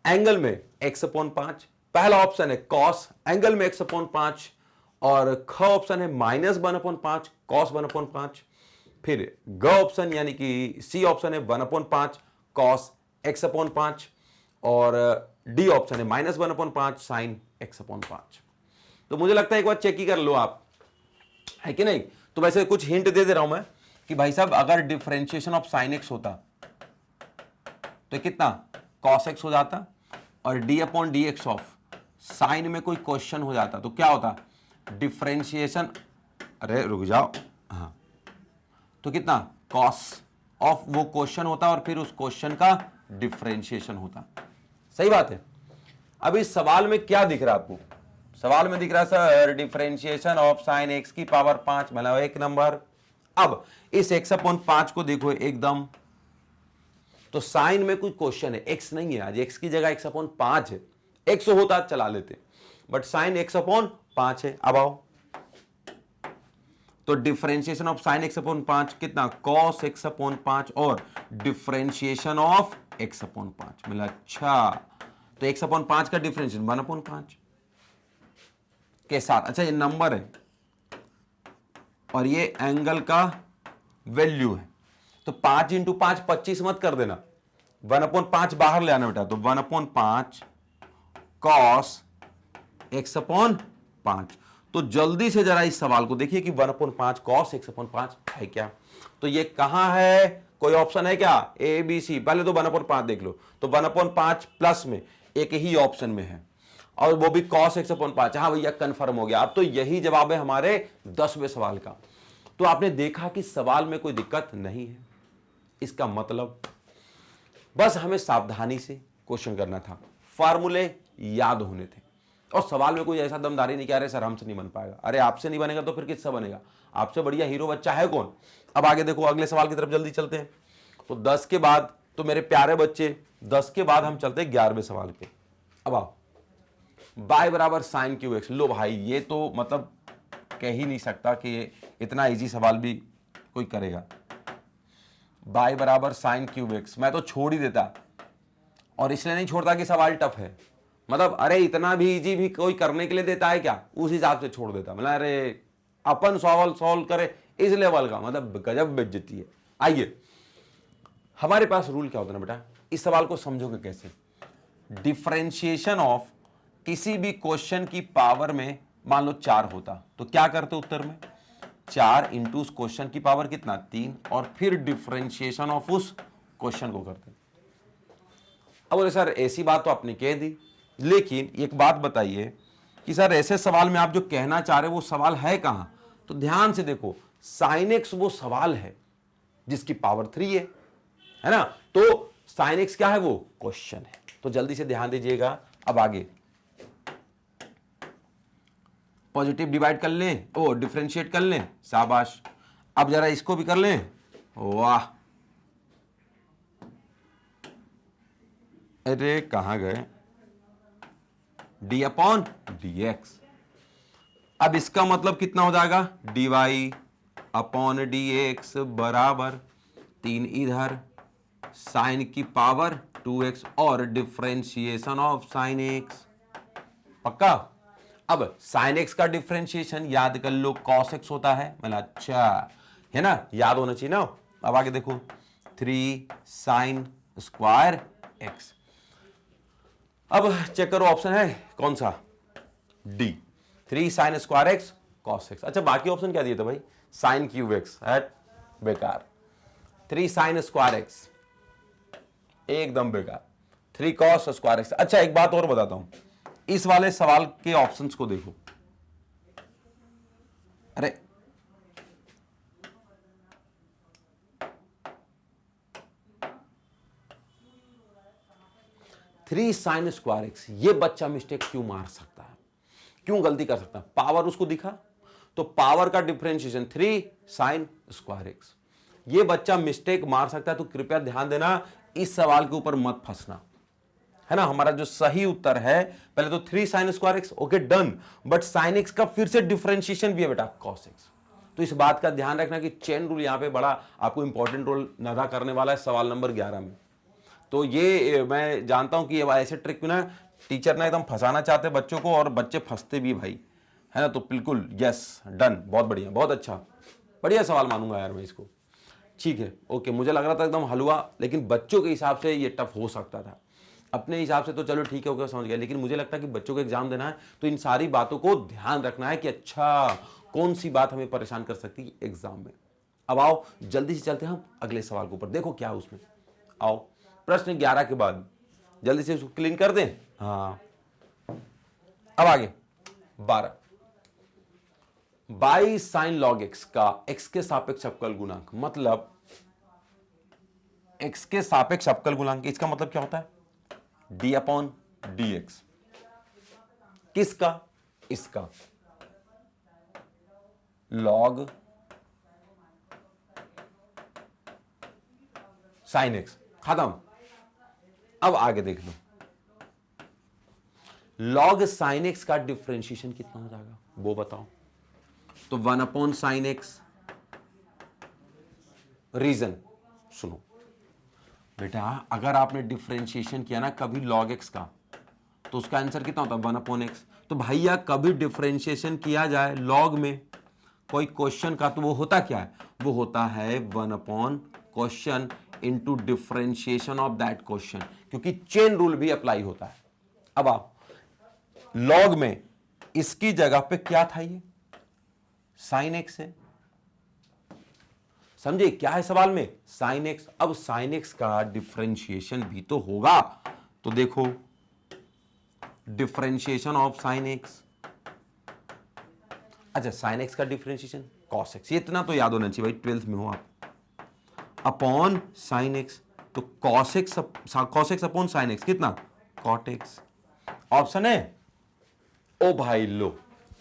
एंगल में x/5, पहला ऑप्शन है cos एंगल में x/5, और ख ऑप्शन है माइनस 1/5 cos 1/5, फिर ग ऑप्शन यानी कि सी ऑप्शन है 1/5 cos x/5, और डी ऑप्शन है माइनस 1/5 साइन x/5। तो मुझे लगता है एक बार चेक ही कर लो आप, है कि नहीं। तो वैसे कुछ हिंट दे रहा हूं मैं कि भाई साहब अगर डिफरेंशिएशन ऑफ साइन एक्स होता तो कितना कॉस एक्स हो जाता, और D upon D x of sine में कोई क्वेश्चन हो जाता तो क्या होता, डिफरेंशिएशन, अरे रुक जाओ, हाँ, तो कितना कॉस ऑफ वो क्वेश्चन होता और फिर उस क्वेश्चन का डिफरेंशिएशन होता। सही बात है। अब इस सवाल में क्या दिख रहा है आपको, सवाल में दिख रहा है sir differentiation of sine x की पावर 5, मतलब 1 नंबर। अब इस x अपॉन 5 को देखो एकदम, तो साइन में कोई क्वेश्चन है, x नहीं है, आज x की जगह x अपॉन 5 है, x होता चला लेते, बट साइन x अपॉन 5 है। अब आओ, तो differentiation of sign x upon 5 कितना, कॉस x अपॉन 5 और डिफरेंशिएशन ऑफ x अपॉन 5 मिला। अच्छा, तो x अपॉन 5 का डिफरेंशिएशन 1 अपॉन 5 के साथ, अच्छा ये नंबर है और ये एंगल का वैल्यू है, तो 5 इंटू 5 25 मत कर देना, 1 अपॉन 5 बाहर ले आना बेटा, तो 1 अपॉन 5 कॉस x अपॉन 5। तो जल्दी से जरा इस सवाल को देखिए कि 1 अपॉन 5 कॉस x अपॉन 5 है क्या, तो ये कहां है, कोई ऑप्शन है क्या, ए बी सी, पहले तो 1 अपॉन 5 देख लो, तो 1 अपॉन 5 प्लस में एक ही ऑप्शन में है और वो भी कॉस x अपॉन 5। हाँ भैया कंफर्म हो गया, अब तो यही जवाब है हमारे 10वें सवाल का। तो आपने देखा कि सवाल में कोई दिक्कत नहीं है, इसका मतलब बस हमें सावधानी से क्वेश्चन करना था, फार्मूले याद होने थे, और सवाल में कोई ऐसा दमदारी नहीं कह रहे सर हमसे नहीं बन पाएगा। अरे आपसे नहीं बनेगा तो फिर किससे बनेगा, आपसे बढ़िया हीरो बच्चा है कौन। अब आगे देखो, अगले सवाल की तरफ जल्दी चलते हैं। तो 10 के बाद, तो मेरे प्यारे बच्चे 10 के बाद हम चलते हैं 11वें सवाल पे। अब आओ, बाय बराबर साइन क्यू एक्स। लो भाई, ये तो मतलब कह ही नहीं सकता कि इतना इजी सवाल भी कोई करेगा। बाय बराबर साइन क्यूब एक्स, मैं तो छोड़ ही देता, और इसलिए नहीं छोड़ता कि सवाल टफ है, मतलब अरे इतना भी इजी भी कोई करने के लिए देता है क्या, उस हिसाब से छोड़ देता, मतलब अरे अपन सवाल सॉल्व करे इस लेवल का, मतलब गजब बेइज्जती है। आइए, हमारे पास रूल क्या होता है ना बेटा, इस सवाल को समझोगे कैसे, डिफरेंशिएशन ऑफ किसी भी क्वेश्चन की पावर में मान लो 4 होता तो क्या करते उत्तर में, 4 इंटू उस क्वेश्चन की पावर कितना 3, और फिर डिफरेंशिएशन ऑफ उस क्वेश्चन को करते। अब बोले सर ऐसी बात तो आपने कह दी, लेकिन एक बात बताइए कि सर ऐसे सवाल में आप जो कहना चाह रहे हो वो सवाल है कहां, तो ध्यान से देखो, साइन एक्स वो सवाल है जिसकी पावर 3 है ना, तो साइन एक्स क्या है, वो क्वेश्चन है। तो जल्दी से ध्यान दीजिएगा। अब आगे पॉजिटिव डिवाइड कर लें, ओ डिफरेंशिएट कर लें, शाबाश। अब जरा इसको भी कर लें, वाह, अरे कहां गए, डी अपॉन डी एक्स। अब इसका मतलब कितना हो जाएगा, d Y upon D x बराबर 3 इधर, साइन की पावर 2x और डिफरेंशिएशन ऑफ साइन एक्स। पक्का। अब साइन एक्स का डिफरेंशिएशन याद कर लो, कॉस एक्स होता है, मतलब अच्छा है ना, याद होना चाहिए ना। अब आगे देखो, 3 साइन स्क्वायर एक्स। अब चेक करो ऑप्शन है कौन सा, D, 3 sine square x cos x. अच्छा बाकी ऑप्शन क्या दिए थे भाई, साइन क्यूब एक्स, बेकार, 3 साइन स्क्वायर एक्स एकदम बेकार, 3 कॉस स्क्वायर एक्स। अच्छा एक बात और बताता हूं, इस वाले सवाल के ऑप्शंस को देखो, अरे थ्री साइन स्क्वायर एक्स, ये बच्चा मिस्टेक क्यों मार सकता है, क्यों गलती कर सकता है, पावर उसको दिखा तो पावर का डिफरेंशिएशन 3 साइन स्क्वायर एक्स, ये बच्चा मिस्टेक मार सकता है। तो कृपया ध्यान देना, इस सवाल के ऊपर मत फंसना, है ना। हमारा जो सही उत्तर है, पहले तो 3 sine square x, okay done, but sign x का फिर से डिफरेंशिएशन भी है बेटा कॉस एक्स। तो इस बात का ध्यान रखना कि चेन रूल यहां पे बड़ा आपको इंपॉर्टेंट रोल अदा करने वाला है सवाल नंबर 11 में। तो ये मैं जानता हूं कि ये ऐसे ट्रिक ना टीचर ना एकदम फंसाना चाहते हैं बच्चों को, और बच्चे फंसते भी भाई, है ना। तो बिल्कुल यस डन, बहुत बढ़िया, बहुत अच्छा, बढ़िया सवाल मानूंगा यार मैं इसको, ठीक है ओके। मुझे लग रहा था एकदम हलवा, लेकिन बच्चों के हिसाब से ये टफ हो सकता था, अपने हिसाब से तो चलो ठीक है ओके समझ गया, लेकिन मुझे लगता है कि बच्चों को एग्जाम देना है तो इन सारी बातों को ध्यान रखना है कि अच्छा कौन सी बात हमें परेशान कर सकती है एग्जाम में। अब आओ जल्दी से चलते हैं हम अगले सवाल के ऊपर, देखो क्या है उसमें। आओ प्रश्न 11 के बाद जल्दी से उसको क्लीन कर दें। हाँ अब आगे 12, बाई साइन लॉग एक्स का एक्स के सापेक्ष अवकल गुणांक, मतलब एक्स के सापेक्ष अवकल गुणांक, इसका मतलब क्या होता है? D upon D x. किसका? इसका लॉग साइन एक्स, खत्म। अब आगे देख लो, लॉग साइन एक्स का डिफरेंशिएशन कितना हो जाएगा वो बताओ। तो 1 अपॉन साइन एक्स, रीजन सुनो बेटा, अगर आपने डिफरेंशिएशन किया ना कभी लॉग एक्स का, तो उसका आंसर कितना होता है? 1 अपॉन एक्स। तो भैया कभी डिफरेंशिएशन किया जाए लॉग में कोई क्वेश्चन का, तो वो होता क्या है? वो होता है 1 upon question into differentiation of that question, क्योंकि चेन रूल भी अप्लाई होता है। अब आप लॉग में इसकी जगह पे क्या था? ये साइन एक्स है, समझे क्या है सवाल में? Sign x. अब साइन एक्स का डिफरेंशिएशन भी तो होगा, तो देखो डिफरेंशिएशन ऑफ साइन एक्स, अच्छा साइन एक्स का डिफरेंशिएशन कॉस एक्स, ये इतना तो याद होना चाहिए भाई, 12th में हो आप, अपॉन साइन एक्स, तो cos X upon sine X कितना? Cot X. ऑप्शन है ओ भाई लो,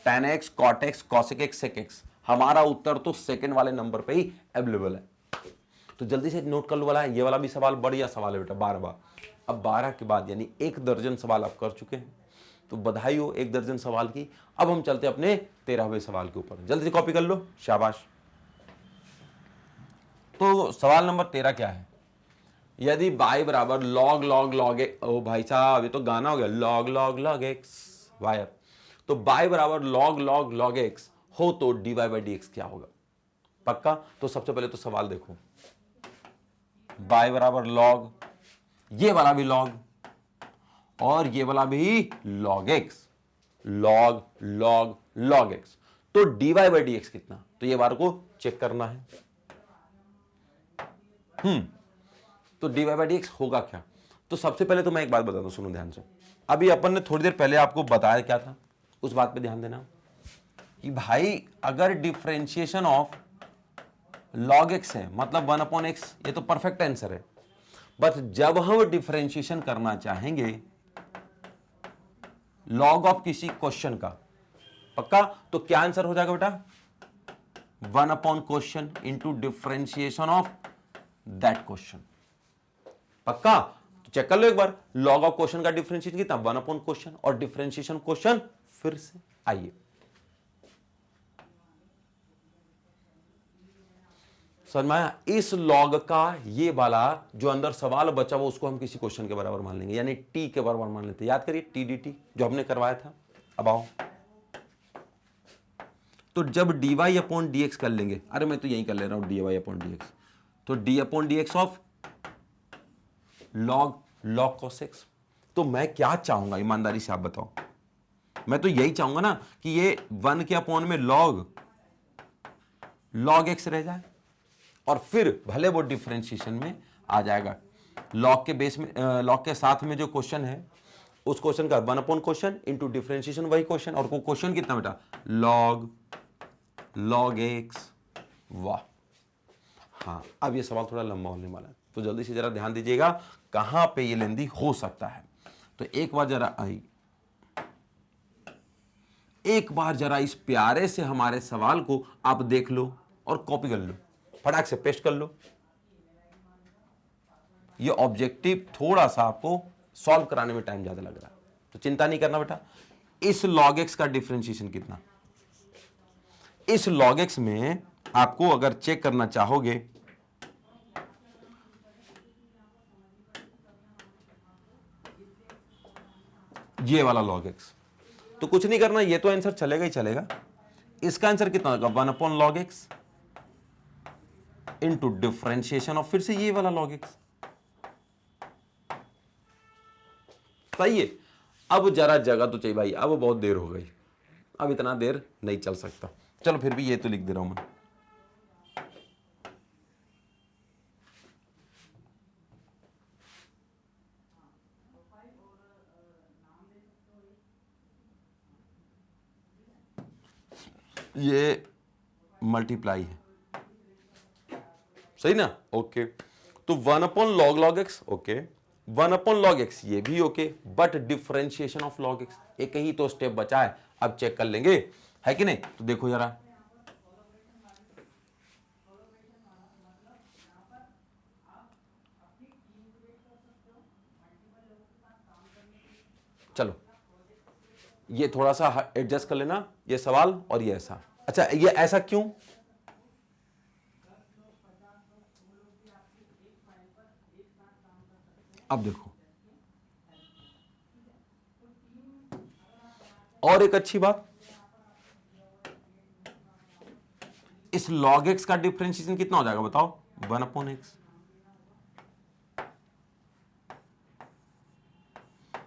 tan x cot x cosec x sec x, हमारा उत्तर तो सेकंड वाले नंबर पे ही अवेलेबल है। तो जल्दी से नोट कर लो वाला, ये वाला भी सवाल बढ़िया सवाल है बेटा, 12 अब 12 के बाद यानी 1 दर्जन सवाल आप कर चुके हैं, तो बधाई हो 1 दर्जन सवाल की। अब हम चलते हैं अपने 13वें सवाल के ऊपर, जल्दी से कॉपी कर लो, शाबाश। तो सवाल नंबर 13 क्या है? यदि y बराबर लॉग लॉग लॉग एक्स, ओ भाई साहब ये तो गाना हो गया, log log log x wire, तो y बराबर लॉग लॉग लॉग एक्स हो तो dy बाई डी एक्स क्या होगा? पक्का? तो सबसे पहले तो सवाल देखो, y बराबर लॉग, ये वाला भी लॉग और ये वाला भी log x, log log log x, तो dy बाई डी एक्स कितना? तो ये बार को चेक करना है। तो dy बाई डी एक्स होगा क्या? तो सबसे पहले तो मैं एक बात बताता हूं, सुनो ध्यान से। अभी अपन ने थोड़ी देर पहले आपको बताया क्या था, उस बात पे ध्यान देना कि भाई अगर डिफरेंशिएशन ऑफ लॉग एक्स है मतलब 1 अपॉन एक्स, ये तो परफेक्ट आंसर है, बट जब हम डिफरेंशिएशन करना चाहेंगे लॉग ऑफ किसी क्वेश्चन का, पक्का, तो क्या आंसर हो जाएगा बेटा? 1 upon question into differentiation of that question, पक्का? तो चेक कर लो एक बार, लॉग ऑफ क्वेश्चन का डिफरेंशिएशन कितना? 1 अपॉन क्वेश्चन, और डिफरेंशिएशन क्वेश्चन फिर से आइए समझ में आया? इस लॉग का ये वाला जो अंदर सवाल बचा वो उसको हम किसी क्वेश्चन के बराबर मान लेंगे, यानी टी के बराबर मान लेते हैं। याद करिए टी डी टी जो हमने करवाया था। अब आओ, तो जब d Y upon D x कर लेंगे, अरे मैं तो यही कर ले रहा हूं D Y upon D X, तो D upon D x of log log cos X, तो मैं क्या चाहूंगा ईमानदारी से आप बताओ? मैं तो यही चाहूंगा ना कि ये 1 के अपॉन में लॉग लॉग एक्स रह जाए, और फिर भले वो डिफरेंशिएशन में आ जाएगा। लॉग के बेस में, लॉग के साथ में जो क्वेश्चन है उस क्वेश्चन का 1 अपॉन क्वेश्चन इंटू डिफरेंशिएशन वही क्वेश्चन, और क्वेश्चन कितना बेटा? Log log x. वाह, हाँ अब ये सवाल थोड़ा लंबा होने वाला है, तो जल्दी से जरा ध्यान दीजिएगा कहां पे ये लेंदी हो सकता है। तो एक बार जरा इस प्यारे से हमारे सवाल को आप देख लो और कॉपी कर लो, फटाक से पेस्ट कर लो। ये ऑब्जेक्टिव थोड़ा सा आपको सॉल्व कराने में टाइम ज्यादा लग रहा है, तो चिंता नहीं करना बेटा। इस log x का डिफरेंशिएशन कितना? इस log x में आपको अगर चेक करना चाहोगे, ये वाला log x, तो कुछ नहीं करना, ये तो आंसर चलेगा ही चलेगा। इसका आंसर कितना होगा? 1 upon log x into differentiation of फिर से ये वाला log x। सही है। अब जरा जगह तो चाहिए भाई, अब बहुत देर हो गई, अब इतना देर नहीं चल सकता। चलो फिर भी ये तो लिख दे रहा हूं मैं, ये मल्टीप्लाई है, सही ना? ओके, तो 1 upon log log x, okay, 1 upon log x ये भी okay, but differentiation of log x, एक ही तो स्टेप बचा है, अब चेक कर लेंगे, है कि नहीं? तो देखो जरा, चलो ये थोड़ा सा एडजस्ट कर लेना, ये सवाल और ये ऐसा। अच्छा, ये ऐसा क्यों? अब देखो, और एक अच्छी बात, इस log x का डिफरेंशिएशन कितना हो जाएगा बताओ? 1 अपॉन एक्स।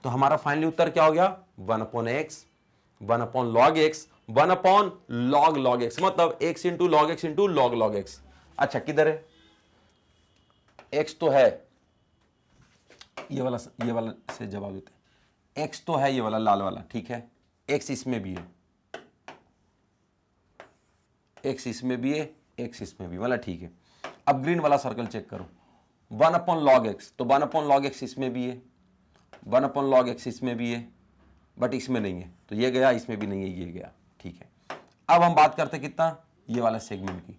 तो हमारा फाइनली उत्तर क्या हो गया? 1 upon x, 1 upon log x, 1 upon log log x, मतलब x into log x into log log x. अच्छा, किधर है x? तो है ये वाला से जवाब देते हैं। x तो है ये वाला लाल वाला, ठीक है, x इसमें भी है, x इसमें भी है, x इसमें भी वाला, ठीक है। अब ग्रीन वाला सर्कल चेक करो, 1 अपॉन लॉग एक्स, तो 1 अपॉन लॉग एक्स इसमें भी है, 1 अपॉन लॉग एक्स इसमें भी है, बट इसमें नहीं है, तो ये गया, इसमें भी नहीं है, ये गया, ठीक है। अब हम बात करते हैं कितना, ये वाला सेगमेंट की,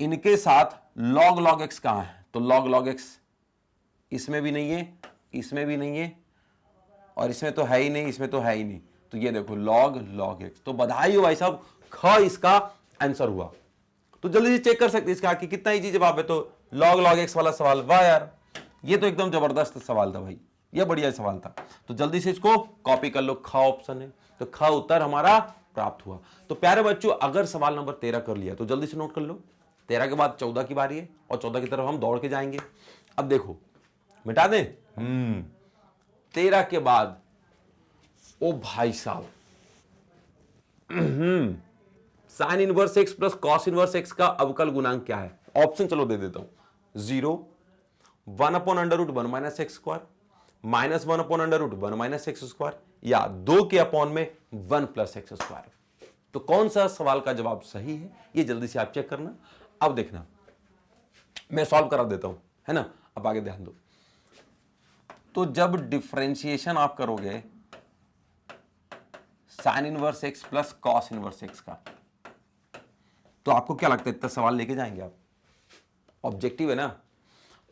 इनके साथ लॉग लॉग एक्स कहां है? तो लॉग लॉग एक्स इसमें भी नहीं है, इसमें भी नहीं है, और इसमें तो है ही नहीं, इसमें तो है ही नहीं, तो ये देखो लॉग लॉग एक्स। तो बधाई हो भाई साहब, ख इसका आंसर हुआ। तो जल्दी से चेक कर सकते इसका कि कितना इजी जवाब है। तो लॉग लॉग एक्स वाला सवाल, वाह यार, ये तो एकदम जबरदस्त सवाल था भाई, ये बढ़िया सवाल था। तो जल्दी से इसको कॉपी कर लो, ख ऑप्शन है, तो ख उत्तर हमारा प्राप्त हुआ। तो प्यारे बच्चों, अगर सवाल नंबर 13 कर लिया तो जल्दी से नोट कर लो, 13 के बाद 14 की बारी है, और 14 की तरफ हम दौड़ के जाएंगे। अब देखो, मिटा दें, 13 के बाद, ओ भाई साहब, sine inverse X plus cos inverse X का अवकल गुणांक क्या है? ऑप्शन चलो दे देता हूं, 0, 1 upon under root 1 minus x square, minus 1 upon under root 1 minus x square, या 2 के अपॉन में 1 प्लस एक्स स्क्वायर। तो कौन सा सवाल का जवाब सही है, ये जल्दी से आप चेक करना। अब देखना, मैं सॉल्व करा देता हूं, है ना? अब आगे ध्यान दो। तो जब डिफरेंशिएशन आप करोगे sign inverse X plus cos inverse X का, तो आपको क्या लगता है इतना सवाल लेके जाएंगे आप? ऑब्जेक्टिव है ना?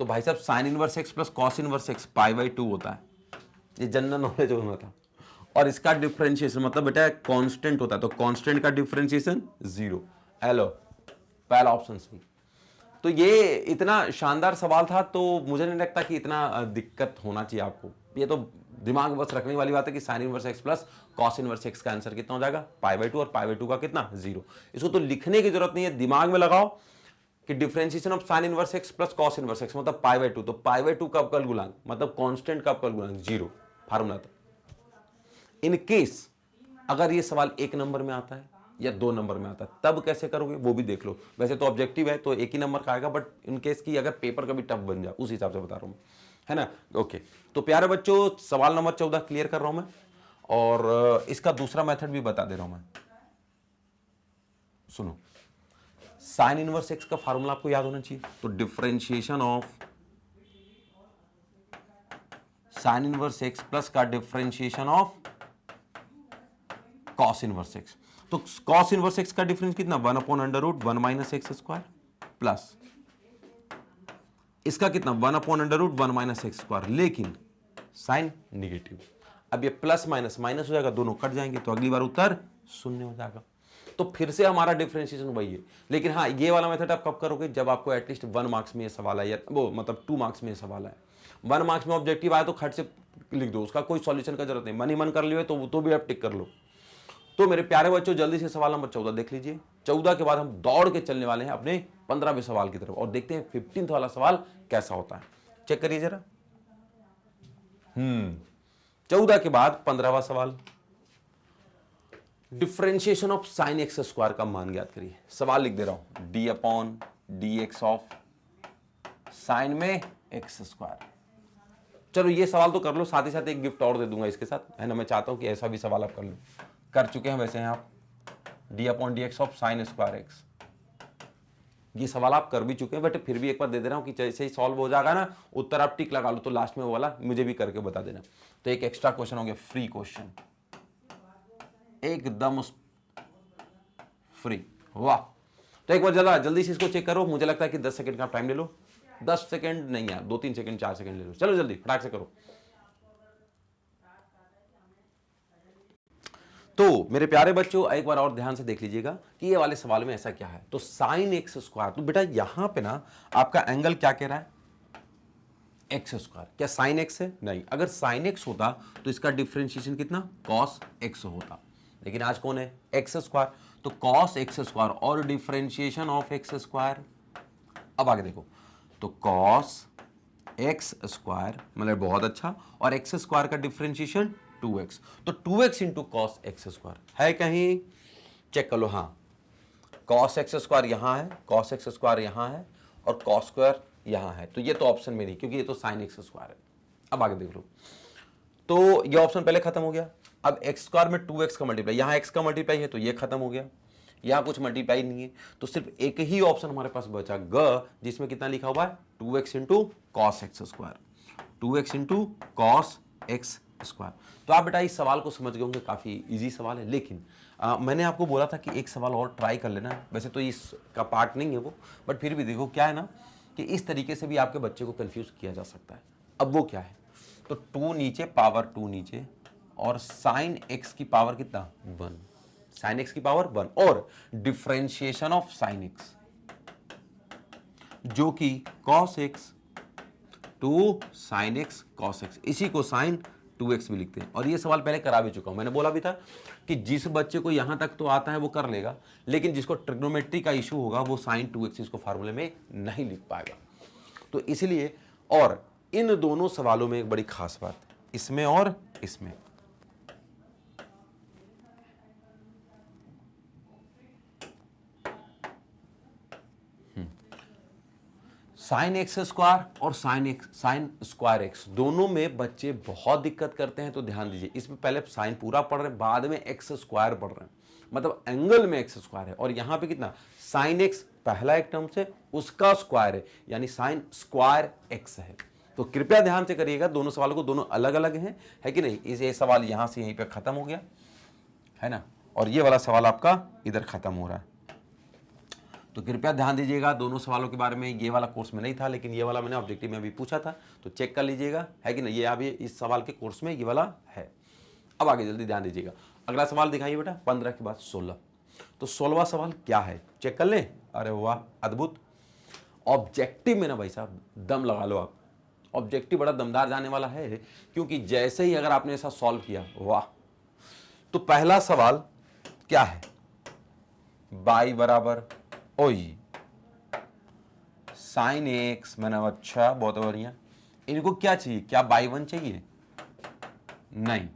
तो भाई साहब, sine inverse X plus cos inverse X π/2 होता है, ये जनरल नॉलेज होना था। और इसका डिफरेंशिएशन मतलब बेटा कांस्टेंट होता है, तो कांस्टेंट का डिफरेंशिएशन 0। हेलो, पहला ऑप्शन सही। तो ये इतना शानदार सवाल था, तो मुझे नहीं लगता कि इतना दिक्कत होना चाहिए आपको। ये तो दिमाग में बस रखने वाली बात है कि sign inverse X plus cos inverse X का आंसर कितना हो जाएगा? π/2, और π/2 का कितना? 0। इसको तो लिखने की जरूरत नहीं है, दिमाग में लगाओ कि differentiation of sine inverse X plus cos inverse x मतलब π/2, तो π/2 का अवकल गुणांक मतलब कांस्टेंट का अवकल गुणांक 0, फार्मूला था। इन केस अगर ये सवाल 1 नंबर में आता है या 2 नंबर में आता है, तब कैसे करोगे वो भी देख लो। वैसे तो ऑब्जेक्टिव है तो 1 ही नंबर का आएगा, बट इन केस की अगर पेपर कभी टफ बन जाए, उस हिसाब से बता रहा हूं मैं, है ना? ओके, तो प्यारे बच्चों, सवाल नंबर 14 क्लियर कर रहा हूं मैं, और इसका दूसरा मेथड भी बता दे रहा हूं मैं। सुनो, साइन इनवर्स एक्स का फार्मूला आपको याद होना चाहिए। तो differentiation of sine inverse X plus का differentiation of cos inverse X, तो कॉस इनवर्स एक्स का डिफरेंस कितना? 1 upon under root 1 minus x square, plus इसका कितना? 1 upon under root 1 minus x square, लेकिन साइन निगेटिव। अब ये प्लस माइनस माइनस हो जाएगा, दोनों कट जाएंगे, तो अगली बार उत्तर 0 हो जाएगा। तो फिर से हमारा डिफरेंशिएशन वही है, लेकिन हाँ, ये वाला मेथड आप कब करोगे? जब आपको एटलीस्ट 1 मार्क्स में ये सवाल है, या वो मतलब 2 मार्क्स में ये सवाल है। 1 मार्क्स में ऑब्जेक्टिव आया तो खट से लिख दो, उसका कोई सॉल्यूशन का जरूरत नहीं, मन ही मन कर लियो तो भी आप टिक कर लो। तो मेरे प्यारे बच्चों, जल्दी से सवाल नंबर 14 देख लीजिए। 14 के बाद हम दौड़ के चलने वाले हैं अपने 15वें सवाल की तरफ, और देखते हैं 15th वाला सवाल कैसा होता है। चेक करिए जरा। 14 के बाद 15वां सवाल, differentiation of sine x square का मान ज्ञात करिए। सवाल लिख दे रहा हूं, D upon D x of sine में एक्स स्क्वायर। चलो ये सवाल तो कर लो, साथ ही साथ एक गिफ्ट और दे दूंगा इसके साथ, है ना? मैं चाहता हूं कि ऐसा भी सवाल आप कर लो, कर चुके हैं वैसे हैं आप। D upon D x of sine square x. ये सवाल आप कर भी चुके हैं, बट फिर भी एक बार दे दे रहा हूं कि जैसे ही सॉल्व हो जाएगा ना, उत्तर आप टिक लगा लो, तो लास्ट में वो वाला मुझे भी करके बता देना। तो एक एक्स्ट्रा क्वेश्चन हो गया, फ्री क्वेश्चन, एकदम फ्री। वाह। तो एक बार जल्दी से इसको चेक करो, मुझे लगता है कि 10 सेकंड का टाइम ले लो। 10 सेकंड नहीं यार, 2-3 सेकंड 4 सेकंड ले लो, चलो जल्दी फटाक से करो। तो मेरे प्यारे बच्चों एक बार और ध्यान से देख लीजिएगा कि ये वाले सवाल में ऐसा क्या है। तो साइन एक्स स्क्वायर, तो बेटा यहां पे ना आपका एंगल क्या कह रहा है, एक्स स्क्वायर। क्या साइन एक्स है? नहीं। अगर साइन एक्स होता तो इसका डिफरेंशिएशन कितना, कॉस एक्स होता, लेकिन आज कौन है, एक्स स्क्वायर। तो कॉस एक्स स्क्वायर और डिफरेंशिएशन ऑफ एक्स स्क्वायर। अब आगे देखो, तो कॉस एक्स स्क्वायर मतलब बहुत अच्छा, और एक्स स्क्वायर का डिफरेंशिएशन 2x, तो 2x into cos x square है कहीं, चेक कर लो। हाँ, कॉस एक्स स्क्वायर यहां है, कॉस एक्स स्क्वायर यहां है, और कॉस स्क्वायर यहां है, तो ये तो ऑप्शन में नहीं, क्योंकि ये तो साइन एक्स स्क्वायर है। अब आगे देख लो, तो ये ऑप्शन पहले खत्म हो गया। अब एक्स स्क्वायर में 2x का मल्टीप्लाई, यहां x का मल्टीप्लाई है तो ये खत्म हो गया, यहां कुछ मल्टीप्लाई नहीं है, तो सिर्फ एक ही ऑप्शन हमारे पास बचा ग, जिसमें कितना लिखा हुआ है, 2x into cos x square, 2x into cos x square. तो आप बेटा इस सवाल को समझ गए होंगे, काफी इजी सवाल है, लेकिन मैंने आपको बोला था कि एक सवाल और ट्राई कर लेना। वैसे तो इसका पार्ट नहीं है वो, बट फिर भी देखो क्या है ना कि इस तरीके से भी आपके बच्चे को कंफ्यूज किया जा सकता है। अब वो क्या है, तो 2 नीचे, पावर 2 नीचे, और साइन एक्स की पावर कितना, 1, साइन एक्स की पावर 1, और डिफरेंशिएशन ऑफ साइन एक्स जो कि cos x two sine x cos x, इसी को साइन 2x भी लिखते हैं। और ये सवाल पहले करा भी चुका हूं, मैंने बोला भी था कि जिस बच्चे को यहां तक तो आता है वो कर लेगा, लेकिन जिसको ट्रिग्नोमेट्री का इशू होगा वो साइन 2x इसको फार्मूले में नहीं लिख पाएगा। तो इसलिए, और इन दोनों सवालों में एक बड़ी खास बात, इसमें और इसमें, साइन एक्स स्क्वायर और साइन स्क्वायर एक्स दोनों में बच्चे बहुत दिक्कत करते हैं। तो ध्यान दीजिए, इसमें पहले साइन पूरा पढ़ रहे हैं, बाद में एक्स स्क्वायर पढ़ रहे हैं, मतलब एंगल में एक्स स्क्वायर है, और यहां पे कितना, साइन एक्स पहला एक टर्म से उसका स्क्वायर है, यानी साइन स्क्वायर एक्स है। तो कृपया ध्यान से करिएगा, दोनों सवालों को, दोनों अलग अलग हैं, है कि नहीं। ये सवाल यहां से यहीं पे खत्म हो गया है ना, और ये वाला सवाल आपका इधर खत्म हो रहा है। तो कृपया ध्यान दीजिएगा दोनों सवालों के बारे में। ये वाला कोर्स में नहीं था, लेकिन ये वाला मैंने ऑब्जेक्टिव में भी पूछा था, तो चेक कर लीजिएगा, है कि नहीं। ये अभी इस सवाल के कोर्स में ये वाला है। अब आगे जल्दी ध्यान दीजिएगा, अगला सवाल दिखाइए बेटा, 15 के बाद 16। तो 16वां सवाल क्या है, चेक कर लें। अरे वाह, अद्भुत। ऑब्जेक्टिव में ना भाई साहब दम लगा लो आप, ऑब्जेक्टिव बड़ा दमदार जाने वाला है, क्योंकि जैसे ही अगर आपने ऐसा सॉल्व किया, वाह। तो पहला सवाल क्या है, बाई बराबर ओई साइन एक्स, मैंने अच्छा बहुत बढ़िया। इनको क्या चाहिए, क्या बाई 1 चाहिए, नहीं,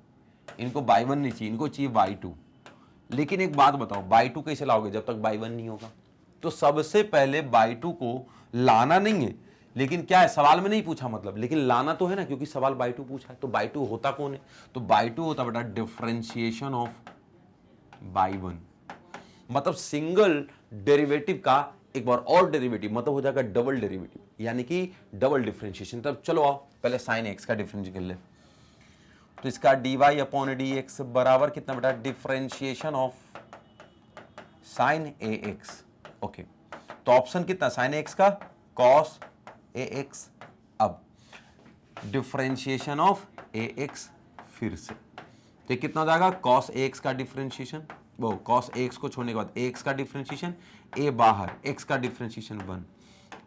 इनको बाई 1 नहीं चाहिए, इनको चाहिए बाई 2। लेकिन एक बात बताओ, बाई 2 कैसे लाओगे जब तक बाई 1 नहीं होगा। तो सबसे पहले बाई 2 को लाना नहीं है, लेकिन क्या है, सवाल में नहीं पूछा मतलब, लेकिन लाना तो है ना, क्योंकि सवाल बाई 2 पूछा है। तो बाई 2 होता कौन है, तो बाई 2 होता बेटा डिफरेंशिएशन ऑफ बाई 1, मतलब सिंगल डेरिवेटिव का एक बार और डेरिवेटिव, मतलब हो जाएगा डबल डेरिवेटिव, यानी कि डबल डिफरेंशिएशन। तब चलो आओ पहले साइन एक्स का डिफरेंशिएशन कर ले। तो इसका dy अपॉन डी एक्स बराबर कितना बेटा, differentiation of sign A x. Okay, तो ऑप्शन कितना, साइन एक्स का कॉस ए एक्स। अब डिफरेंशिएशन ऑफ ए एक्स फिर से, तो कितना हो जाएगा, कॉस ए एक्स का डिफरेंशिएशन, वो कॉस एक्स को छोड़ने के बाद एक्स का डिफरेंशिएशन, ए बाहर, एक्स का differentiation 1,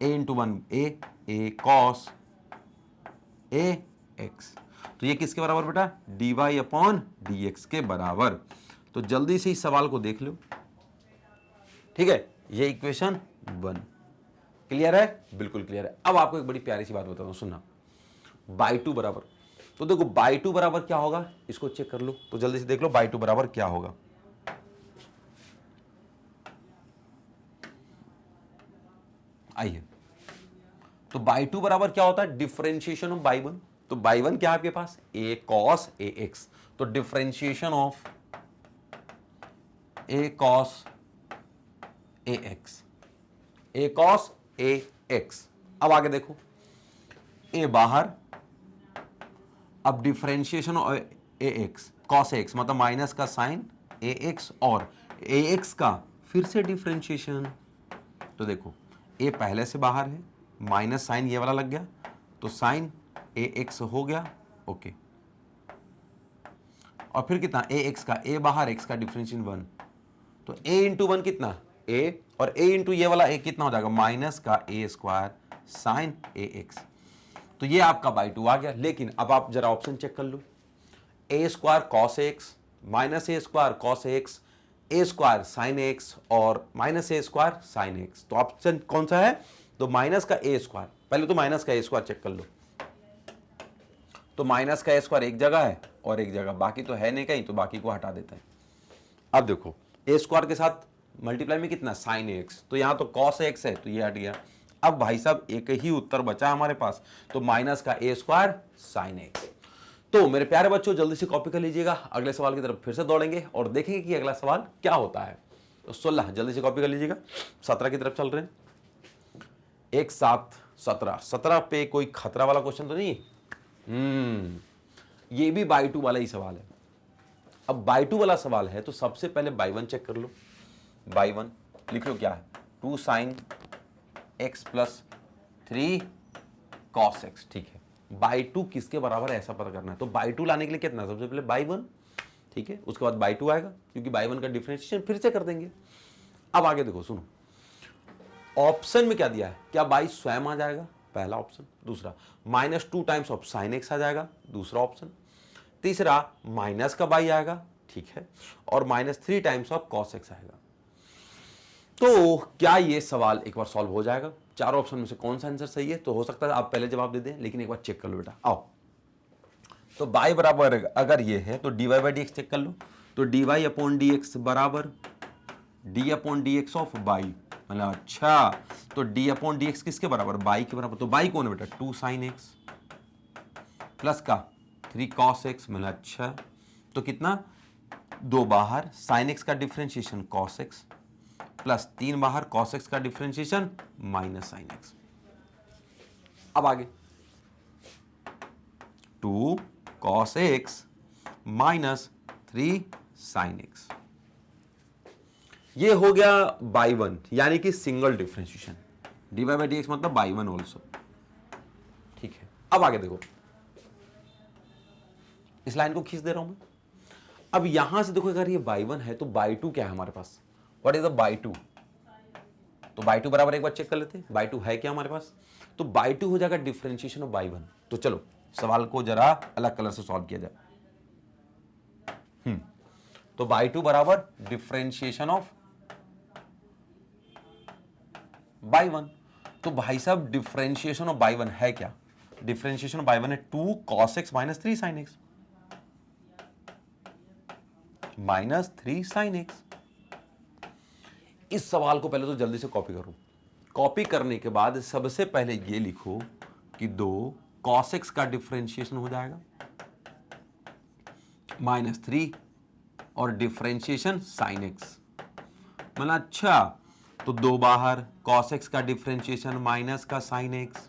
a into 1 a cos a x. तो ये किसके बराबर बेटा, d Y upon D x के बराबर। तो जल्दी से इस सवाल को देख लो, ठीक है। ये इक्वेशन 1 क्लियर है, बिल्कुल क्लियर है। अब आपको एक बड़ी प्यारी सी बात बताता हूं, सुनना, बाई 2 बराबर, तो देखो बाई 2 बराबर क्या होगा, इसको चेक कर लो। तो जल्दी से देख लो बाई 2 बराबर क्या होगा। आइए, तो बाई 2 बराबर क्या होता है, डिफरेंशिएशन ऑफ बाई 1। तो बाई 1 क्या है आपके पास, ए कॉस ए एक्स, तो differentiation of A cos a x, A cos a x. अब आगे देखो, ए बाहर, अब differentiation a x cos a x मतलब माइनस का साइन ए एक्स और ए एक्स का फिर से डिफरेंशिएशन। तो देखो ए पहले से बाहर है, माइनस साइन ये वाला लग गया तो साइन ए एक्स हो गया, ओके। और फिर कितना ए एक्स का, ए बाहर एक्स का डिफरेंशिएशन 1, तो ए इंटू 1 कितना ए, और ए इंटू ये वाला ए कितना हो जाएगा माइनस का ए स्क्वायर साइन ए एक्स। तो ये आपका बाई 2 आ गया। लेकिन अब आप जरा ऑप्शन चेक कर लो, ए स्क्वायर कॉस एक्स माइनस ए स्क्वायर कॉस एक्स, ए स्क्वायर साइन एक्स और माइनस ए स्क्वायर साइन एक्स। तो ऑप्शन कौन सा है, तो माइनस का ए स्क्वायर। पहले तो माइनस का ए स्क्वायर चेक कर लो, तो माइनस का ए स्क्वायर एक जगह है और एक जगह, बाकी तो है नहीं कहीं, तो बाकी को हटा देते हैं। अब देखो ए स्क्वायर के साथ मल्टीप्लाई में कितना साइन एक्स, तो यहां तो कॉस एक्स है तो ये हट गया। अब भाई साहब एक ही उत्तर बचा हमारे पास, तो माइनस का ए स्क्वायर साइन एक्स। तो मेरे प्यारे बच्चों जल्दी से कॉपी कर लीजिएगा, अगले सवाल की तरफ फिर से दौड़ेंगे और देखेंगे कि अगला सवाल क्या होता है। तो 16 जल्दी से कॉपी कर लीजिएगा, 17 की तरफ चल रहे हैं। 1 7 17, 17 पे कोई खतरा वाला क्वेश्चन तो नहीं है? ये भी बाई 2 वाला ही सवाल है। अब बाई 2 वाला सवाल है तो सबसे पहले बाई 1 चेक कर लो। बाई 1 लिख लो क्या है, 2 sine x plus 3 cos x, ठीक है। बाई 2 किसके बराबर है ऐसा पता करना है, तो बाई 2 लाने के लिए कितना, सबसे पहले बाई 1, ठीक है, उसके बाद बाई 2 आएगा क्योंकि बाई 1 का डिफरेंशिएशन फिर से कर देंगे। अब आगे देखो, सुनो ऑप्शन में क्या दिया है, क्या बाई स्वयं आ जाएगा, पहला ऑप्शन। दूसरा -2 टाइम्स ऑफ साइन एक्स आ जाएगा, दूसरा ऑप्शन। तीसरा माइनस का बाई आएगा, ठीक है, और -3 टाइम्स ऑफ कॉस एक्स आएगा। तो क्या ये सवाल एक बार सॉल्व हो जाएगा, चारों ऑप्शन में से कौन सा आंसर सही है। तो हो सकता है आप पहले जवाब दे दें, लेकिन एक बार चेक कर लो बेटा, आओ। तो बाई बराबर अगर ये है तो D Y by D X check कर लो, तो D Y upon D x बराबर D upon D x of by, मतलब अच्छा, तो डी अपॉन डी एक्स किसके बराबर, बाई के बराबर। तो बाई कौन है बेटा, 2 साइन एक्स प्लस का 3 कॉस एक्स, मतलब अच्छा, तो कितना 2 बाहर साइन एक्स का डिफरेंशिएशन कॉस एक्स प्लस 3 बाहर कॉस एक्स का डिफरेंशिएशन माइनस साइन एक्स। अब आगे 2 cos x minus 3 sine x, ये हो गया बाई 1 यानी कि single differentiation, d Y by D x मतलब बाई 1 ऑल्सो, ठीक है। अब आगे देखो, इस लाइन को खींच दे रहा हूं मैं। अब यहां से देखो अगर ये बाई 1 है तो बाई 2 क्या है हमारे पास, व्हाट इज द बाई 2, तो बाई 2 बराबर एक बार चेक कर लेते हैं, बाई 2 है क्या हमारे पास, तो बाई 2 हो जाएगा डिफरेंशिएशन ऑफ बाई 1। तो चलो सवाल को जरा अलग कलर से सॉल्व किया जाए। तो बाई 2 बराबर डिफरेंशिएशन ऑफ बाई 1, तो भाई साहब डिफरेंशिएशन ऑफ बाई 1 है क्या, डिफरेंशिएशन ऑफ बाई 1 है 2 cos x minus 3 sin x minus 3 sin x। इस सवाल को पहले तो जल्दी से कॉपी करो, कॉपी करने के बाद सबसे पहले ये लिखो कि 2 cos x का डिफरेंशिएशन हो जाएगा -3 और डिफरेंशिएशन sin x, मतलब अच्छा, तो 2 बाहर cos x का डिफरेंशिएशन माइनस का sin x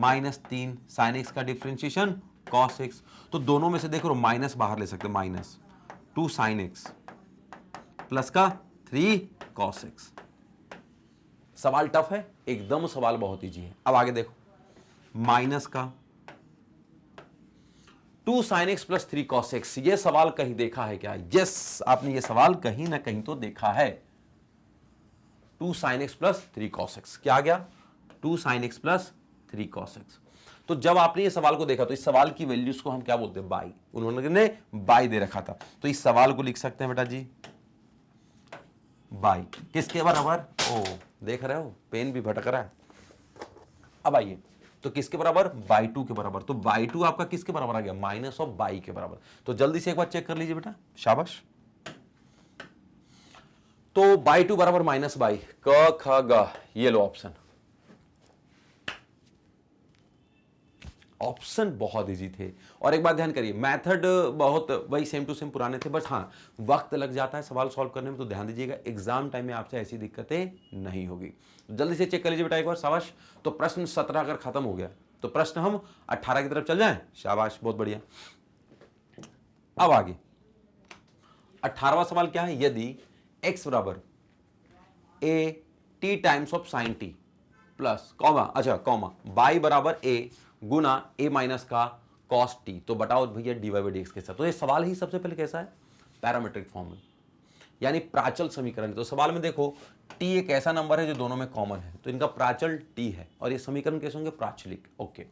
-3 sin x का डिफरेंशिएशन cos x। तो दोनों में से देखो माइनस बाहर ले सकते, -2 sin x प्लस का 3 cos x। सवाल टफ है एकदम, सवाल बहुत इजी है। अब आगे देखो, माइनस का 2 sin x plus 3 cos x, ये सवाल कहीं देखा है क्या, यस आपने ये सवाल कहीं ना कहीं तो देखा है। 2 sin x plus 3 cos x क्या आ गया, 2 sin x plus 3 cos x। तो जब आपने ये सवाल को देखा तो इस सवाल की वैल्यूज को हम क्या बोलते हैं, बाई, उन्होंने बाई दे रखा था, तो इस सवाल को लिख सकते हैं बेटा जी बाई किसके बराबर, ओ देख रहे हो पेन भी भटक रहा है। अब आइए, तो किसके बराबर, बाई 2 के बराबर, तो बाई 2 आपका किसके बराबर आ गया, माइनस ऑफ बाई के बराबर। तो जल्दी से एक बार चेक कर लीजिए बेटा, शाबाश। तो बाई 2 बराबर माइनस बाई, क ख ग, ये लो ऑप्शन। ऑप्शन बहुत इजी थे। और एक बात ध्यान करिए, मेथड बहुत वही सेम टू सेम पुराने थे, बट हाँ वक्त लग जाता है सवाल सॉल्व करने में, तो ध्यान दीजिएगा एग्जाम टाइम में आपसे ऐसी दिक्कतें नहीं होगी। जल्दी से चेक कर लीजिए बेटा एक बार, शाबाश। तो प्रश्न 17 अगर खत्म हो गया तो प्रश्न हम 18 की तरफ चल जाएं, शाबाश, बहुत बढ़िया। अब आगे 18वां सवाल क्या है, यदि x बराबर a t times of sine t plus comma, अच्छा कॉमा, बाई बराबर ए गुना ए माइनस का कॉस टी, तो बताओ भैया d Y by D x के साथ। तो ये सवाल ही सबसे पहले कैसा है, पैरामीट्रिक फॉर्म में, यानी प्राचल समीकरण। तो सवाल में देखो टी एक ऐसा नंबर है जो दोनों में कॉमन है, तो इनका प्राचल टी है, और ये समीकरण कैसे होंगे, प्राचलिक। ओके,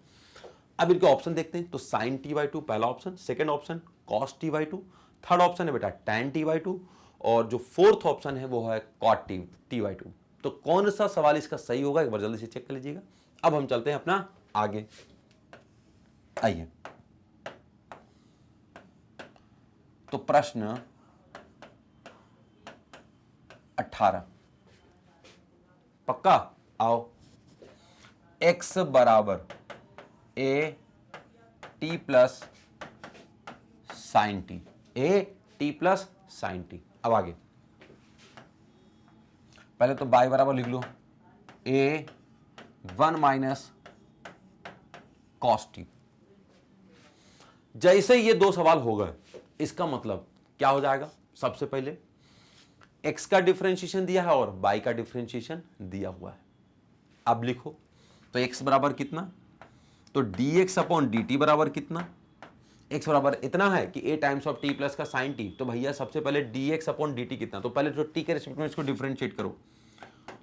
अब इनके ऑप्शन देखते हैं। तो साइन टी बाई टू पहला option, second option cos t by to, third option है बेटा टैन टी बाई टू, और जो फोर्थ ऑप्शन है वो है कॉट टी बाई टू। तो कौन सा सवाल इसका सही होगा, एक बार जल्दी से चेक कर लीजिएगा। अब हम चलते हैं अपना आगे, आइए। तो प्रश्न 18 पक्का, आओ। x बराबर a T plus sign T, A T plus sign T. अब आगे पहले तो बाई बराबर लिख लो ए 1 माइनस कॉस टी। जैसे ये दो सवाल हो गए, इसका मतलब क्या हो जाएगा, सबसे पहले x का डिफरेंशिएशन दिया है और y का डिफरेंशिएशन दिया हुआ है। अब लिखो, तो x बराबर कितना, तो dx अपॉन dt बराबर कितना, x बराबर इतना है कि a times of t plus का साइन टी, तो भैया सबसे पहले dx अपॉन dt कितना, तो पहले तो t के रिस्पेक्ट में इसको डिफरेंशिएट करो।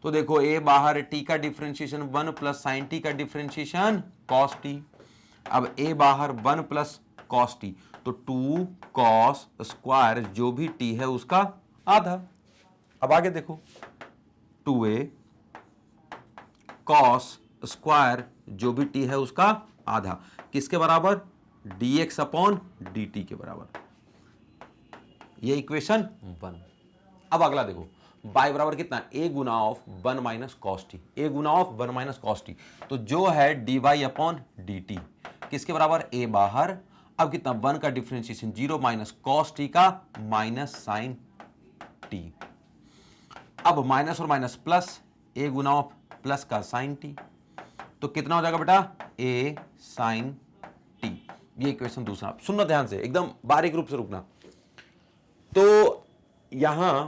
तो देखो a बाहर, t का डिफरेंशिएशन 1 प्लस साइन टी का डिफरेंशिएशन कॉस टी। अब a बाहर 1 प्लस कॉस टी, तो 2 कॉस स्क्वायर जो भी t है उसका आधा। अब आगे देखो 2a कॉस स्क्वायर जो भी t है उसका आधा, किसके बराबर, dx अपॉन dt के बराबर। ये इक्वेशन 1। अब अगला देखो, y बराबर कितना, a Guna of 1 minus cos T, a Guna of 1 minus cos t, तो जो है dy अपॉन dt, किसके बराबर, a बाहर। अब कितना, 1 का डिफरेंशिएशन 0 माइनस कॉस टी का माइनस साइन टी। अब माइनस और minus plus, a Guna of plus का साइन टी, तो कितना हो जाएगा बेटा, a साइन टी। ये इक्वेशन दूसरा, सुनना ध्यान से, एकदम बारीक रूप से रुकना। तो यहां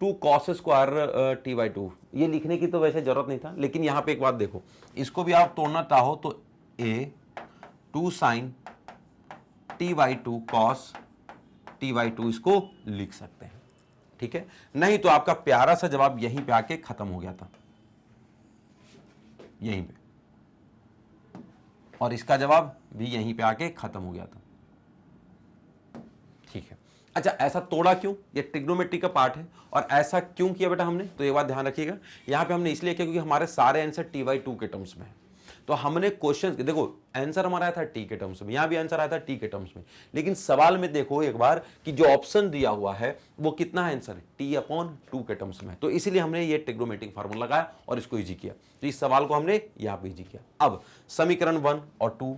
2 cos square t by to, ये लिखने की तो वैसे जरूरत नहीं था, लेकिन यहां पे एक बात देखो, इसको भी आप तोड़ना चाहो तो a 2 sine t by two cos t by two इसको लिख सकते हैं, ठीक है। नहीं तो आपका प्यारा सा जवाब यहीं पे आके खत्म हो गया था, यहीं पे, और इसका जवाब भी यहीं पे आके खत्म हो गया था, ठीक है। अच्छा, ऐसा तोड़ा क्यों, ये ट्रिग्नोमेट्री का पार्ट है, और ऐसा क्यों किया बेटा हमने, तो ये बात ध्यान रखिएगा। यहां पे हमने इसलिए किया क्योंकि हमारे सारे आंसर t/2 के टर्म्स में है, तो हमने क्वेश्चन देखो, आंसर हमारा आया था t के टर्म्स में, यहां भी आंसर आया था t के टर्म्स में, लेकिन सवाल में देखो एक बार कि जो ऑप्शन दिया हुआ है वो कितना है आंसर, t/2 के टर्म्स में, तो इसीलिए हमने ये ट्रिग्नोमेट्रिक फार्मूला लगाया और इसको इजी किया। तो इस सवाल को हमने यहां पे इजी किया। अब समीकरण 1 और 2,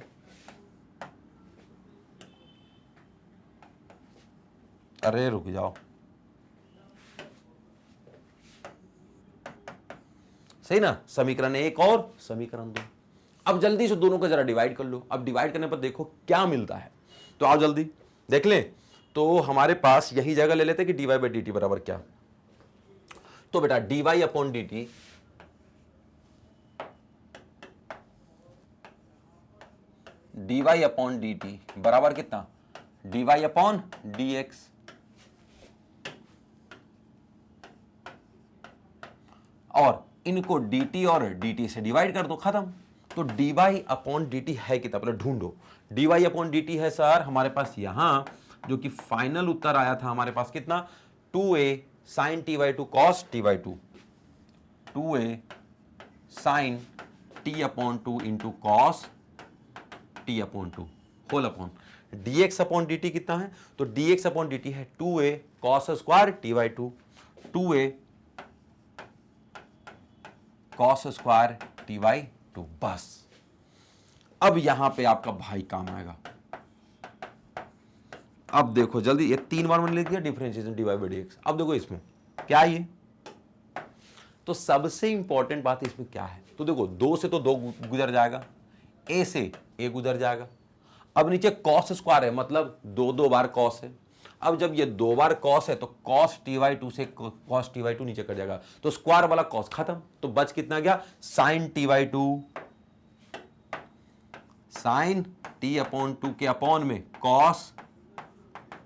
अरे रुक जाओ, सही ना, समीकरण 1 और समीकरण 2। अब जल्दी से दोनों को जरा डिवाइड कर लो। अब डिवाइड करने पर देखो क्या मिलता है, तो आओ जल्दी देख ले। तो हमारे पास यही जगह ले लेते हैं कि dy बाई dt बराबर क्या, तो बेटा dy upon dt dy upon dt बराबर कितना, dy अपॉन dx, और इनको dt और dt से डिवाइड कर दो, खत्म। तो dy अपॉन dt है कितना, पहले ढूंढो। dy अपॉन dt है सर हमारे पास यहां, जो कि फाइनल उत्तर आया था हमारे पास कितना, 2a sine t by two cos t by two, 2a sine t upon 2 into cos t upon 2 whole upon dx upon dt कितना है, तो dx अपॉन dt है 2a cos square t by two, 2a cos square t by two, बस। अब यहां पे आपका भाई काम आएगा। अब देखो जल्दी, ये 3 बार मैंने लिख दिया डिफरेंशिएशन dy बाई dx। अब देखो इसमें क्या है ये, तो सबसे इंपॉर्टेंट बात इसमें क्या है, तो देखो 2 से तो 2 गुजर जाएगा, a से a गुजर जाएगा। अब नीचे cos स्क्वायर है, मतलब 2 बार cos है। अब जब ये 2 बार cos है तो cos t/2 से cos t/2 नीचे कर जाएगा, तो स्क्वायर वाला cos खत्म, तो बच कितना गया sin t/2, sin t/2 के अपॉन में cos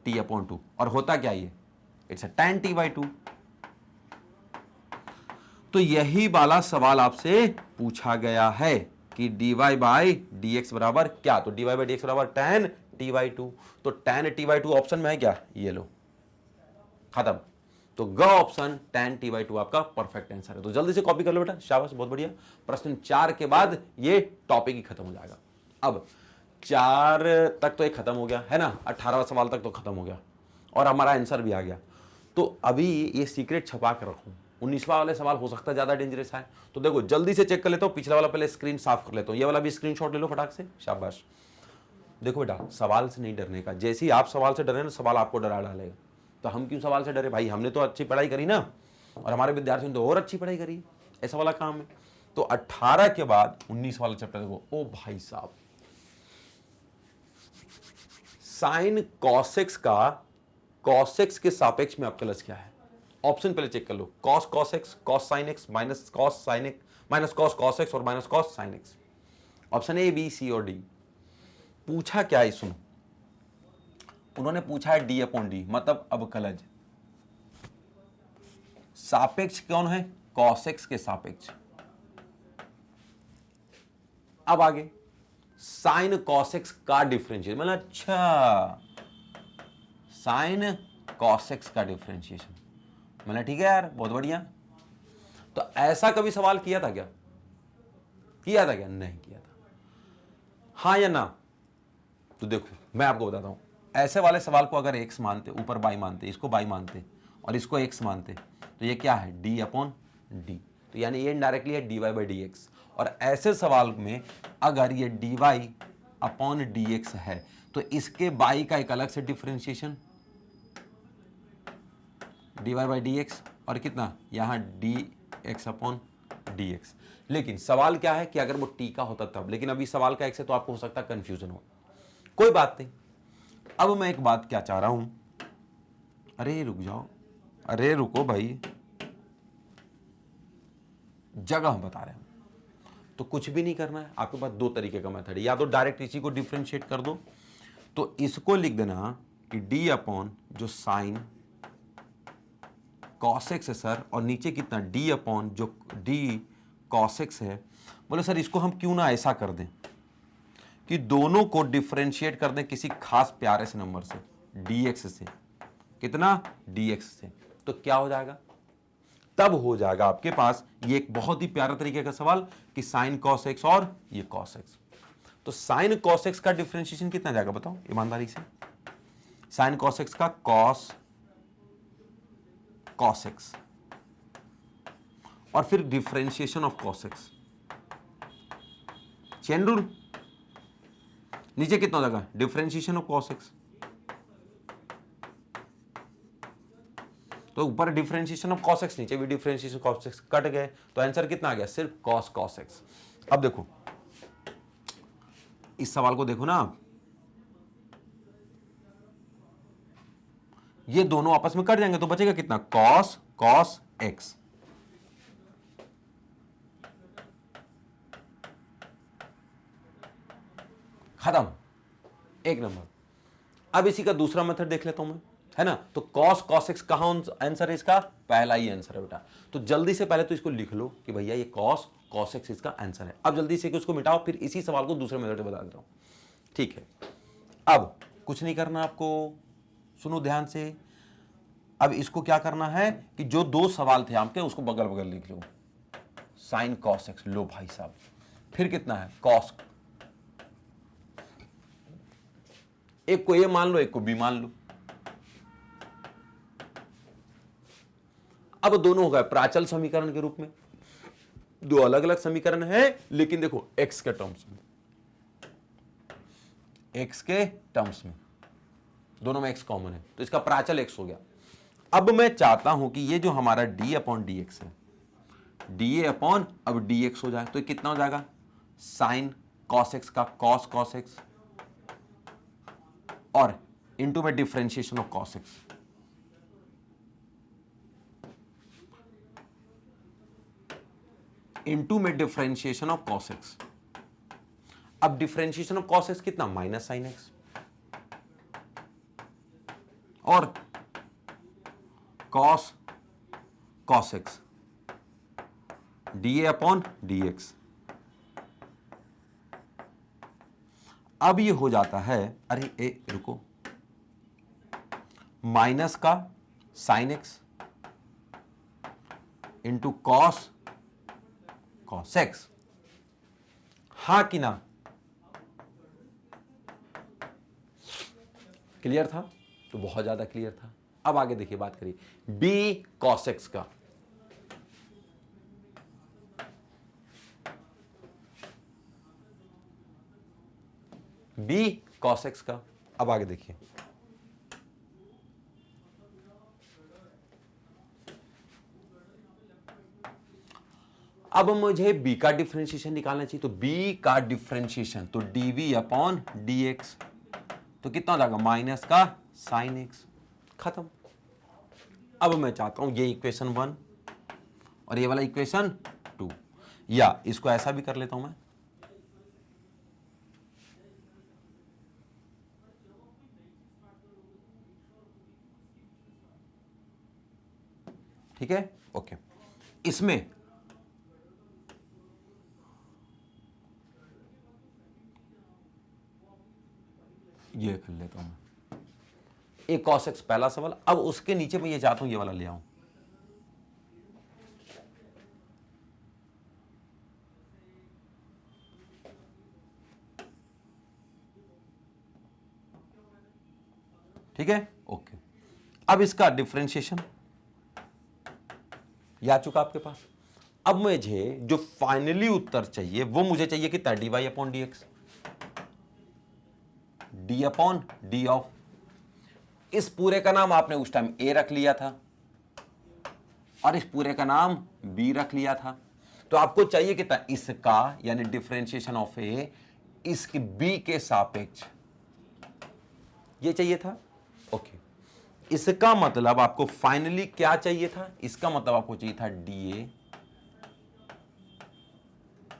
t/2, और होता क्या ये, इट्स tan t/2। तो यही वाला सवाल आपसे पूछा गया है कि dy बाई dx बराबर क्या, तो dy बाई dx बराबर tan t/2, तो tan t/2 ऑप्शन में है क्या, ये लो खत्म। तो ग ऑप्शन tan t/2 आपका परफेक्ट आंसर है। तो जल्दी से कॉपी कर लो बेटा, शाबाश, बहुत बढ़िया। प्रश्न 4 के बाद ये टॉपिक ही खत्म हो जाएगा। अब 4 तक तो ये खत्म हो गया है ना, 18वां सवाल तक तो खत्म हो गया और हमारा आंसर भी आ गया। तो अभी ये सीक्रेट छपा कर रखूं, 19वां वाले सवाल हो सकता है ज्यादा डेंजरस है। तो देखो जल्दी से चेक कर लेता हूं, पिछला वाला पहले स्क्रीन साफ कर लेता हूं, ये वाला भी स्क्रीनशॉट ले लो फटाक से, शाबाश। देखो बेटा, सवाल से नहीं डरने का, जैसे ही आप सवाल से डरे ना सवाल आपको डरा डालेगा। तो हम क्यों सवाल से डरे भाई, हमने तो अच्छी पढ़ाई करी ना, और हमारे विद्यार्थियों ने तो और अच्छी पढ़ाई करी, ऐसा वाला काम है। तो 18 के बाद 19 वाला चैप्टर देखो। ओ भाई साहब, साइन कॉसेक्स का कॉसेक्स के सापेक्ष में अवकलज क्या है। ऑप्शन पहले चेक कर लो, cos cos x, cos sine X, minus cos sine X, minus cos cos x और minus cos sine X. Option A, B, C और डी। पूछा क्या है सुनो, उन्होंने पूछा है d/d, मतलब अवकलज। सापेक्ष कौन है, कॉसेक्स के सापेक्ष। अब आगे साइन कॉसेक्स का डिफरेंशिएशन, मतलब अच्छा साइन कॉसेक्स का डिफरेंशिएशन, मतलब ठीक है यार, बहुत बढ़िया। तो ऐसा कभी सवाल किया था क्या, किया था क्या, नहीं किया था, हाँ या ना। तो देखो मैं आपको बताता हूं, ऐसे वाले सवाल को अगर x मानते, ऊपर y मानते, इसको y मानते और इसको x मानते, तो ये क्या है d/d, तो यानी ये इनडायरेक्टली है dy बाई dx। और ऐसे सवाल में अगर ये dy/dx है तो इसके y का एक अलग से डिफरेंशिएशन dy बाई dx, और कितना यहां dx/dx। लेकिन सवाल क्या है कि अगर वो t का होता तब, लेकिन अभी सवाल का x है तो आपको हो सकता है कंफ्यूजन हो, कोई बात नहीं। अब मैं एक बात क्या चाह रहा हूं, अरे रुक जाओ, अरे रुको भाई, जगह बता रहे हैं। तो कुछ भी नहीं करना है, आपके पास 2 तरीके का मेथड है, या तो डायरेक्ट इसी को डिफरेंशिएट कर दो, तो इसको लिख देना कि d/ जो साइन कॉसेक्स है सर, और नीचे कितना d/ जो d कॉसेक्स है। बोले सर इसको हम क्यों ना ऐसा कर दें कि दोनों को डिफरेंशिएट कर दें किसी खास प्यारे से नंबर से, dx से, कितना dx से, तो क्या हो जाएगा, तब हो जाएगा आपके पास ये एक बहुत ही प्यारा तरीके का सवाल कि साइन कॉस एक्स और ये कॉस एक्स। तो साइन कॉस एक्स का डिफरेंशिएशन कितना जाएगा बताओ ईमानदारी से, साइन कॉस एक्स का कॉस कॉस एक्स, और फिर differentiation of cos x, chain rule, नीचे कितना हो जाएगा डिफरेंशिएशन ऑफ कॉस एक्स, तो ऊपर डिफरेंशिएशन ऑफ कॉस एक्स, नीचे भी differentiation of cos x, cut गए, तो आंसर कितना आ गया, सिर्फ कॉस कॉस एक्स। अब देखो इस सवाल को देखो ना आप, ये दोनों आपस में कट जाएंगे तो बचेगा कितना, कॉस कॉस एक्स। खत्म, एक नंबर। अब इसी का दूसरा मेथड देख लेता हूं मैं, है ना। तो cos cos x कहां आंसर है इसका, पहला ही आंसर है बेटा। तो जल्दी से पहले तो इसको लिख लो कि भैया ये cos cos x इसका आंसर है। अब जल्दी से उसको मिटाओ, फिर इसी सवाल को दूसरे मेथड से बता देता हूं, ठीक है। अब कुछ नहीं करना आपको, सुनो ध्यान से। अब इसको क्या करना है कि जो 2 सवाल थे आपके उसको बगल बगल लिख लो, साइन cos x, लो भाई साहब, फिर कितना है cos, एक को ए मान लो एक को बी मान लो। अब दोनों हो गए प्राचल समीकरण के रूप में, 2 अलग अलग समीकरण है लेकिन देखो x के टर्म्स में। x के टर्म्स में, दोनों में x कॉमन है तो इसका प्राचल x हो गया। अब मैं चाहता हूं कि ये जो हमारा d अपॉन डी एक्स है, dA अपॉन अब dx हो जाए तो ये कितना हो जाएगा, साइन cos x का cos x और इनटू में differentiation of cos x, into में डिफरेंशिएशन ऑफ cos x। अब डिफरेंशिएशन ऑफ cos x कितना, माइनस साइन x और cos x dA upon dx। अब ये हो जाता है, अरे ए रुको, माइनस का sine x into cos x, हा कि ना, क्लियर था? तो बहुत ज्यादा क्लियर था। अब आगे देखिए, बात करिए बी कॉस एक्स का। बी कॉस एक्स का, अब आगे देखिए, अब मुझे b का डिफरेंशिएशन निकालना चाहिए, तो b का डिफरेंशिएशन तो dv अपॉन dx, तो कितना हो जाएगा, माइनस का साइन x, खत्म। अब मैं चाहता हूं ये इक्वेशन 1 और ये वाला इक्वेशन 2, या इसको ऐसा भी कर लेता हूं मैं, ठीक है, ओके। इसमें ये कर लेता हूं मैं, एक cos x पहला सवाल। अब उसके नीचे मैं ये चाहता हूं ये वाला ले आऊं, ठीक है, ओके। अब इसका डिफरेंशिएशन ये आ चुका आपके पास। अब मुझे जो फाइनली उत्तर चाहिए वो मुझे चाहिए कितना, dy upon D x, D upon D of, इस पूरे का नाम आपने उस टाइम a रख लिया था और इस पूरे का नाम b रख लिया था, तो आपको चाहिए कितना, इसका यानी डिफरेंशिएशन ऑफ a इसके b के सापेक्ष, ये चाहिए था, ओके। इसका मतलब आपको फाइनली क्या चाहिए था, इसका मतलब आपको चाहिए था dA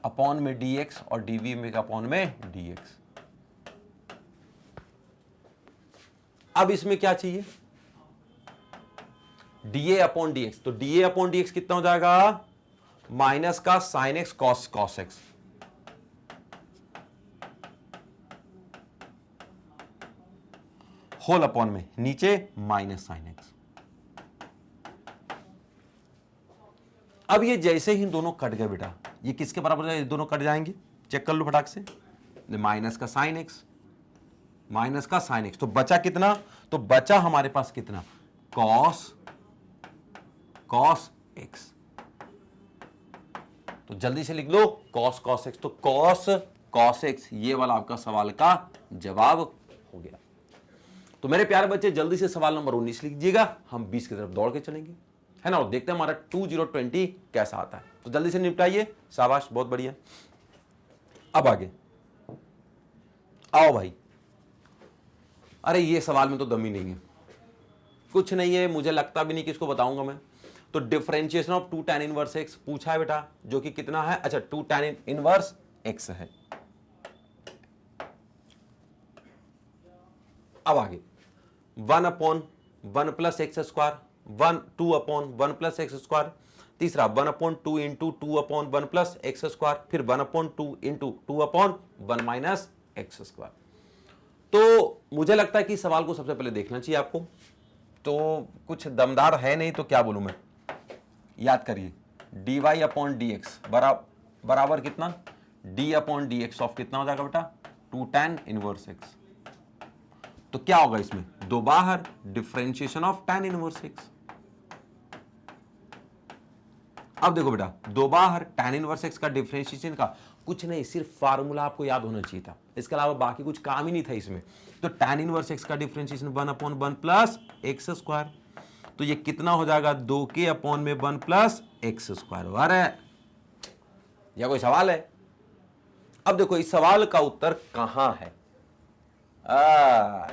अपॉन में dx और dv में अपॉन में dx। अब इसमें क्या चाहिए, dA अपॉन dx, तो dA अपॉन dx कितना हो जाएगा, माइनस का sine x cos x, whole upon में नीचे माइनस साइन एक्स। अब ये जैसे ही दोनों कट गए बेटा, ये किसके बराबर है, ये दोनों कट जाएंगे, चेक कर लो फटाक से, माइनस का साइन एक्स, माइनस का साइन एक्स, तो बचा कितना, तो बचा हमारे पास कितना, कॉस एक्स, तो जल्दी से लिख लो कॉस एक्स, तो कॉस एक्स ये वाला आपका सवाल का जवाब हो गया। तो मेरे प्यारे बच्चे जल्दी से सवाल नंबर 19 लिख दीजिएगा, हम 20 की तरफ दौड़ के चलेंगे, है ना, और देखते हैं हमारा 2020 कैसा आता है। तो जल्दी से निपटाइए, शाबाश, बहुत बढ़िया। अब आगे आओ भाई, अरे ये सवाल में तो दम ही नहीं है, कुछ नहीं है, मुझे लगता भी नहीं कि इसको बताऊंगा मैं। तो differentiation of 2 tan inverse x पूछा है बेटा, जो कि कितना है, अच्छा 2 tan इनवर्स x है। अब आगे 1 upon 1 plus x square, 2 upon 1 plus x square, तीसरा 1 upon 2 into 2 upon 1 plus x square, फिर 1 upon 2 into 2 upon 1 minus x square. तो मुझे लगता है कि सवाल को सबसे पहले देखना चाहिए आपको, तो कुछ दमदार है नहीं तो क्या बोलूं मैं, याद करिए d Y upon D x बराबर कितना, D upon D x of कितना हो जाएगा बेटा, 2 tan इनवर्स एक्स। तो क्या होगा इसमें, दो बाहर differentiation of tan inverse x। अब देखो बेटा, दो बाहर tan इनवर्स x का डिफरेंशिएशन का कुछ नहीं, सिर्फ फार्मूला आपको याद होना चाहिए था, इसके अलावा बाकी कुछ काम ही नहीं था इसमें। तो tan इनवर्स x का डिफरेंशिएशन 1/1 प्लस एक्स स्क्वायर, तो ये कितना हो जाएगा 2k अपॉन में 1 प्लस एक्स स्क्वायर। अरे यह कोई सवाल है? अब देखो इस सवाल का उत्तर कहां है,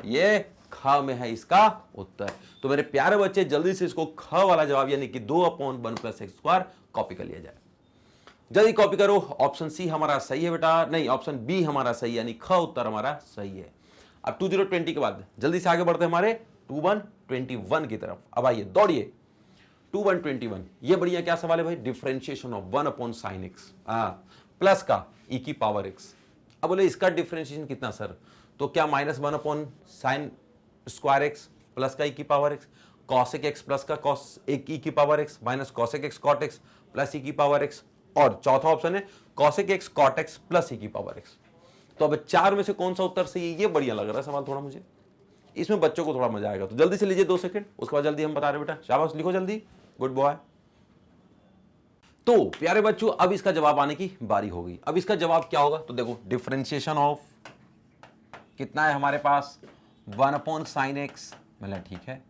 ये ख में है इसका उत्तर। तो मेरे प्यारे बच्चे जल्दी से इसको ख वाला जवाब यानी कि 2/1 प्लस एक्स स्क्वायर कॉपी कर लिया जाए। जल्दी कॉपी करो। ऑप्शन सी हमारा सही है बेटा, नहीं ऑप्शन बी हमारा सही यानी ख उत्तर हमारा सही है। अब 2020 के बाद जल्दी से आगे बढ़ते हैं हमारे 2121 की तरफ। अब आइए दौड़िए 2121। ये बढ़िया क्या सवाल है भाई, differentiation of 1/sin x plus का e की पावर x। अब बोले इसका डिफरेंशिएशन कितना सर, तो क्या -1/sin स्क्वायर x प्लस का e की power x, cosec x plus का cos एक e की power x minus cosec x cot x plus e की पावर x, और चौथा ऑप्शन है cosec x cot x plus e की पावर x। तो अब चार में से कौन सा उत्तर सही है, ये बढ़िया लग रहा है सवाल थोड़ा मुझे, इसमें बच्चों को थोड़ा मजा आएगा। तो जल्दी से लीजिए 2 सेकंड, उसके बाद जल्दी हम बता रहे बेटा, शाबाश लिखो जल्दी, गुड बॉय। तो प्यारे बच्चों अब इसका जवाब आने की बारी हो गई। अब इसका जवाब क्या होगा, तो देखो डिफरेंशिएशन ऑफ कितना है हमारे पास 1/sin x, मतलब ठीक है,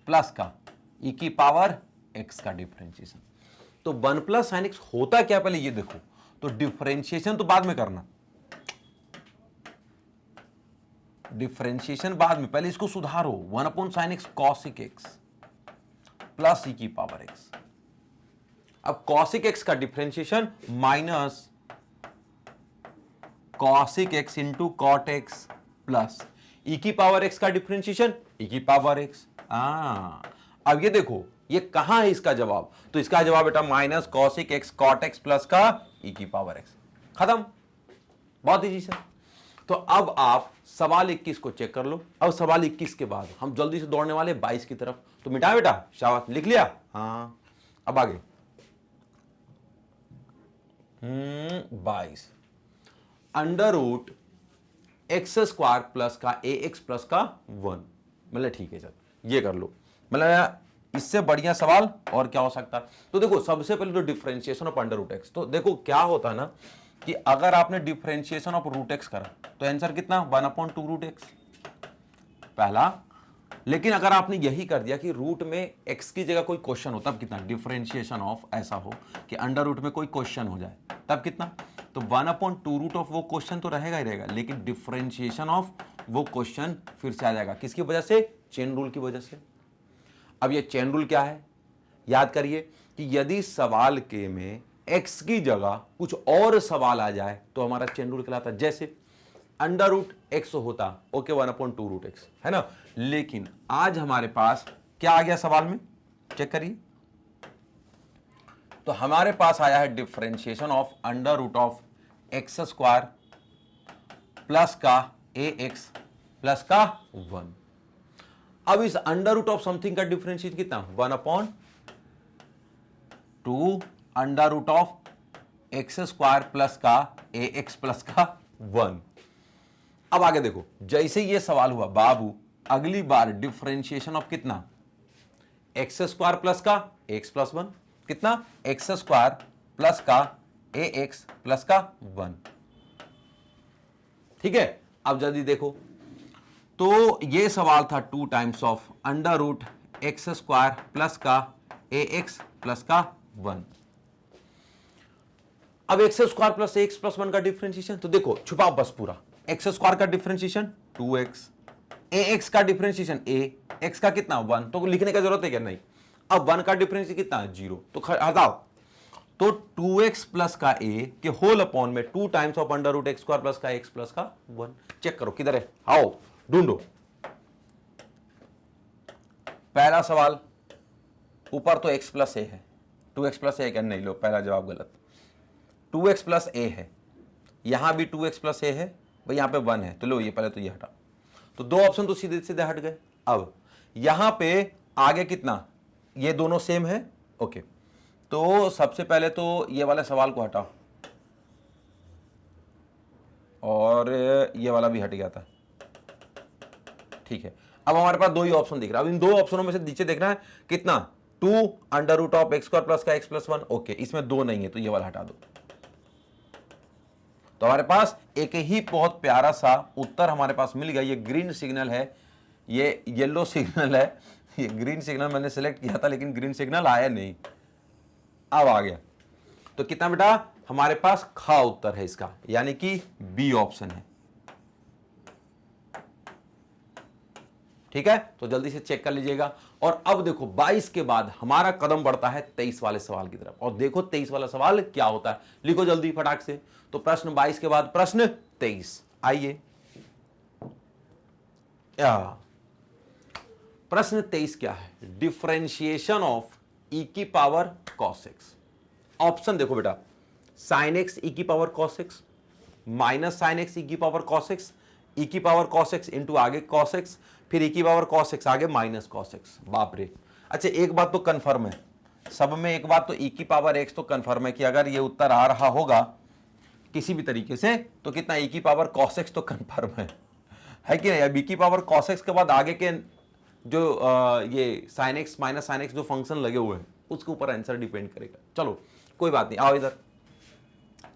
प्लस का e की पावर x का डिफरेंशिएशन। तो 1 प्लस sin x होता क्या पहले ये देखो, तो डिफरेंशिएशन तो बाद में करना, डिफरेंशिएशन बाद में, पहले इसको सुधारो। 1/sin x cosic x plus e की पावर x। अब cosic x का differentiation minus cosic x into cot x plus e की पावर x का डिफरेंशिएशन e की पावर x। अब ये देखो ये कहां है इसका जवाब, तो इसका जवाब बेटा minus cosic x cot x plus का e की पावर x। खत्म, बहुत इजी सर। तो अब आप सवाल 21 को चेक कर लो। अब सवाल 21 के बाद हम जल्दी से दौड़ने वाले 22 की तरफ। तो मिटा बेटा, शाबाश, लिख लिया, हाँ। अब आगे 22 under root x square plus का ए एक्स प्लस का 1, मतलब ठीक है सर, ये कर लो, मतलब इससे बढ़िया सवाल और क्या हो सकता है। तो देखो सबसे पहले तो differentiation of under root x, तो देखो क्या होता है ना कि अगर आपने डिफरेंशिएशन ऑफ रूट एक्स करा तो आंसर कितना 1/2 रूट एक्स पहला। लेकिन अगर आपने यही कर दिया कि रूट में एक्स की जगह कोई क्वेश्चन हो, तब कितना डिफरेंशिएशन ऑफ ऐसा हो कि अंडर रूट में कोई क्वेश्चन हो जाए, तब कितना, तो 1/2 रूट ऑफ वो क्वेश्चन तो रहेगा ही रहेगा, लेकिन डिफरेंशिएशन ऑफ वो क्वेश्चन फिर से आ जाएगा, किसकी वजह से, चेन रूल की वजह से। अब ये चेन रूल क्या है, याद करिए कि यदि सवाल के में x की जगह कुछ और सवाल आ जाए तो हमारा चेन रूल कहलाता है। जैसे अंडर रूट एक्स होता, ओके 1/2 रूट एक्स है ना, लेकिन आज हमारे पास क्या आ गया सवाल में, चेक करिए, तो हमारे पास आया है differentiation of under root of x square plus का ए एक्स प्लस का 1। अब इस अंडर रूट ऑफ समथिंग का डिफरेंशिएशन कितना, 1/2 under root of x square plus का ए एक्स प्लस का 1। अब आगे देखो, जैसे ये सवाल हुआ बाबू, अगली बार डिफरेंशिएशन ऑफ कितना, एक्स स्क्वायर प्लस का एक्स प्लस 1, कितना, एक्स स्क्वायर प्लस का ए एक्स प्लस का 1, ठीक है। अब जल्दी देखो, तो ये सवाल था 2 times of under root x square plus का ए एक्स प्लस का 1। अब x square plus x plus 1 का डिफरेंशिएशन, तो देखो छुपाओ बस पूरा, एक्स स्क्वायर का डिफरेंशिएशन 2x, ए एक्स का डिफरेंशिएशन ए एक्स का कितना 1, तो लिखने का जरूरत है क्या, नहीं। अब 1 का डिफरेंशिएशन कितना 0, तो हटाओ, तो 2x प्लस का a के होल अपॉन में 2 times of under root x square plus का x प्लस का 1। चेक करो किधर है, आओ ढूंढो। पहला सवाल ऊपर तो x प्लस a है, 2x प्लस a क्या, नहीं लो पहला जवाब गलत, 2x प्लस a है, यहां भी 2x प्लस a है भाई, यहां पे 1 है, तो लो ये पहले तो ये हटा, तो 2 ऑप्शन तो सीधे सीधे हट गए। अब यहां पे आगे कितना, ये दोनों सेम है, ओके, तो सबसे पहले तो ये वाले सवाल को हटाओ और ये वाला भी हट गया था, ठीक है। अब हमारे पास 2 ही ऑप्शन दिख रहा है, अब इन 2 ऑप्शनों में से नीचे देखना है कितना, 2 under root of x square plus का एक्स प्लस 1, ओके, इसमें 2 नहीं है तो ये वाला हटा दो, तो हमारे पास एक ही बहुत प्यारा सा उत्तर हमारे पास मिल गया। ये ग्रीन सिग्नल है, ये येलो सिग्नल है, ये ग्रीन सिग्नल मैंने सेलेक्ट किया था लेकिन ग्रीन सिग्नल आया नहीं, अब आ गया। तो कितना बेटा हमारे पास ख उत्तर है इसका, यानी कि बी ऑप्शन है। ठीक है, तो जल्दी से चेक कर लीजिएगा। और अब देखो 22 के बाद हमारा कदम बढ़ता है 23 वाले सवाल की तरफ। और देखो 23 वाला सवाल क्या होता है, लिखो जल्दी फटाक से। तो प्रश्न 22 के बाद प्रश्न 23, आइए। प्रश्न 23 क्या है, डिफरेंशिएशन ऑफ ई की पावर cos x। ऑप्शन देखो बेटा, साइन एक्स ई की power cos x, minus sine X E की पावर cos x, ई की पावर cos x इंटू आगे cos x, फिर ई की पावर cos x आगे माइनस cos x। बाप रे। अच्छा एक बात तो कंफर्म है सब में, एक बात तो ई की पावर x तो कंफर्म है कि अगर ये उत्तर आ रहा होगा किसी भी तरीके से तो कितना ई की पावर cos x तो कंफर्म है कि नहीं। अब ई की पावर cos x के बाद आगे के जो ये sign X minus sine x जो फंक्शन लगे हुए हैं उसके ऊपर आंसर डिपेंड करेगा। चलो कोई बात नहीं, आओ इधर।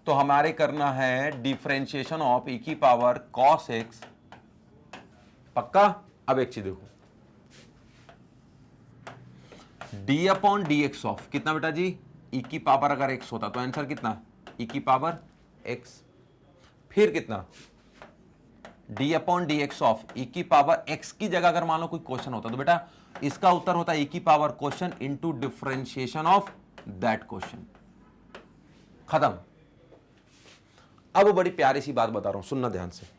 तो हमारे करना है डिफरेंशिएशन ऑफ ई की पावर cos x, पक्का। अब एक चीज देखो, D upon D x of कितना बेटा जी, ई की पावर अगर x होता तो आंसर कितना, ई की पावर x, फिर कितना D upon D x of E की पावर x की जगह अगर मान लो कोई क्वेश्चन होता तो बेटा इसका उत्तर होता है ई की power question into differentiation of that question. खत्म। अब बड़ी प्यारी सी बात बता रहा हूं, सुनना ध्यान से,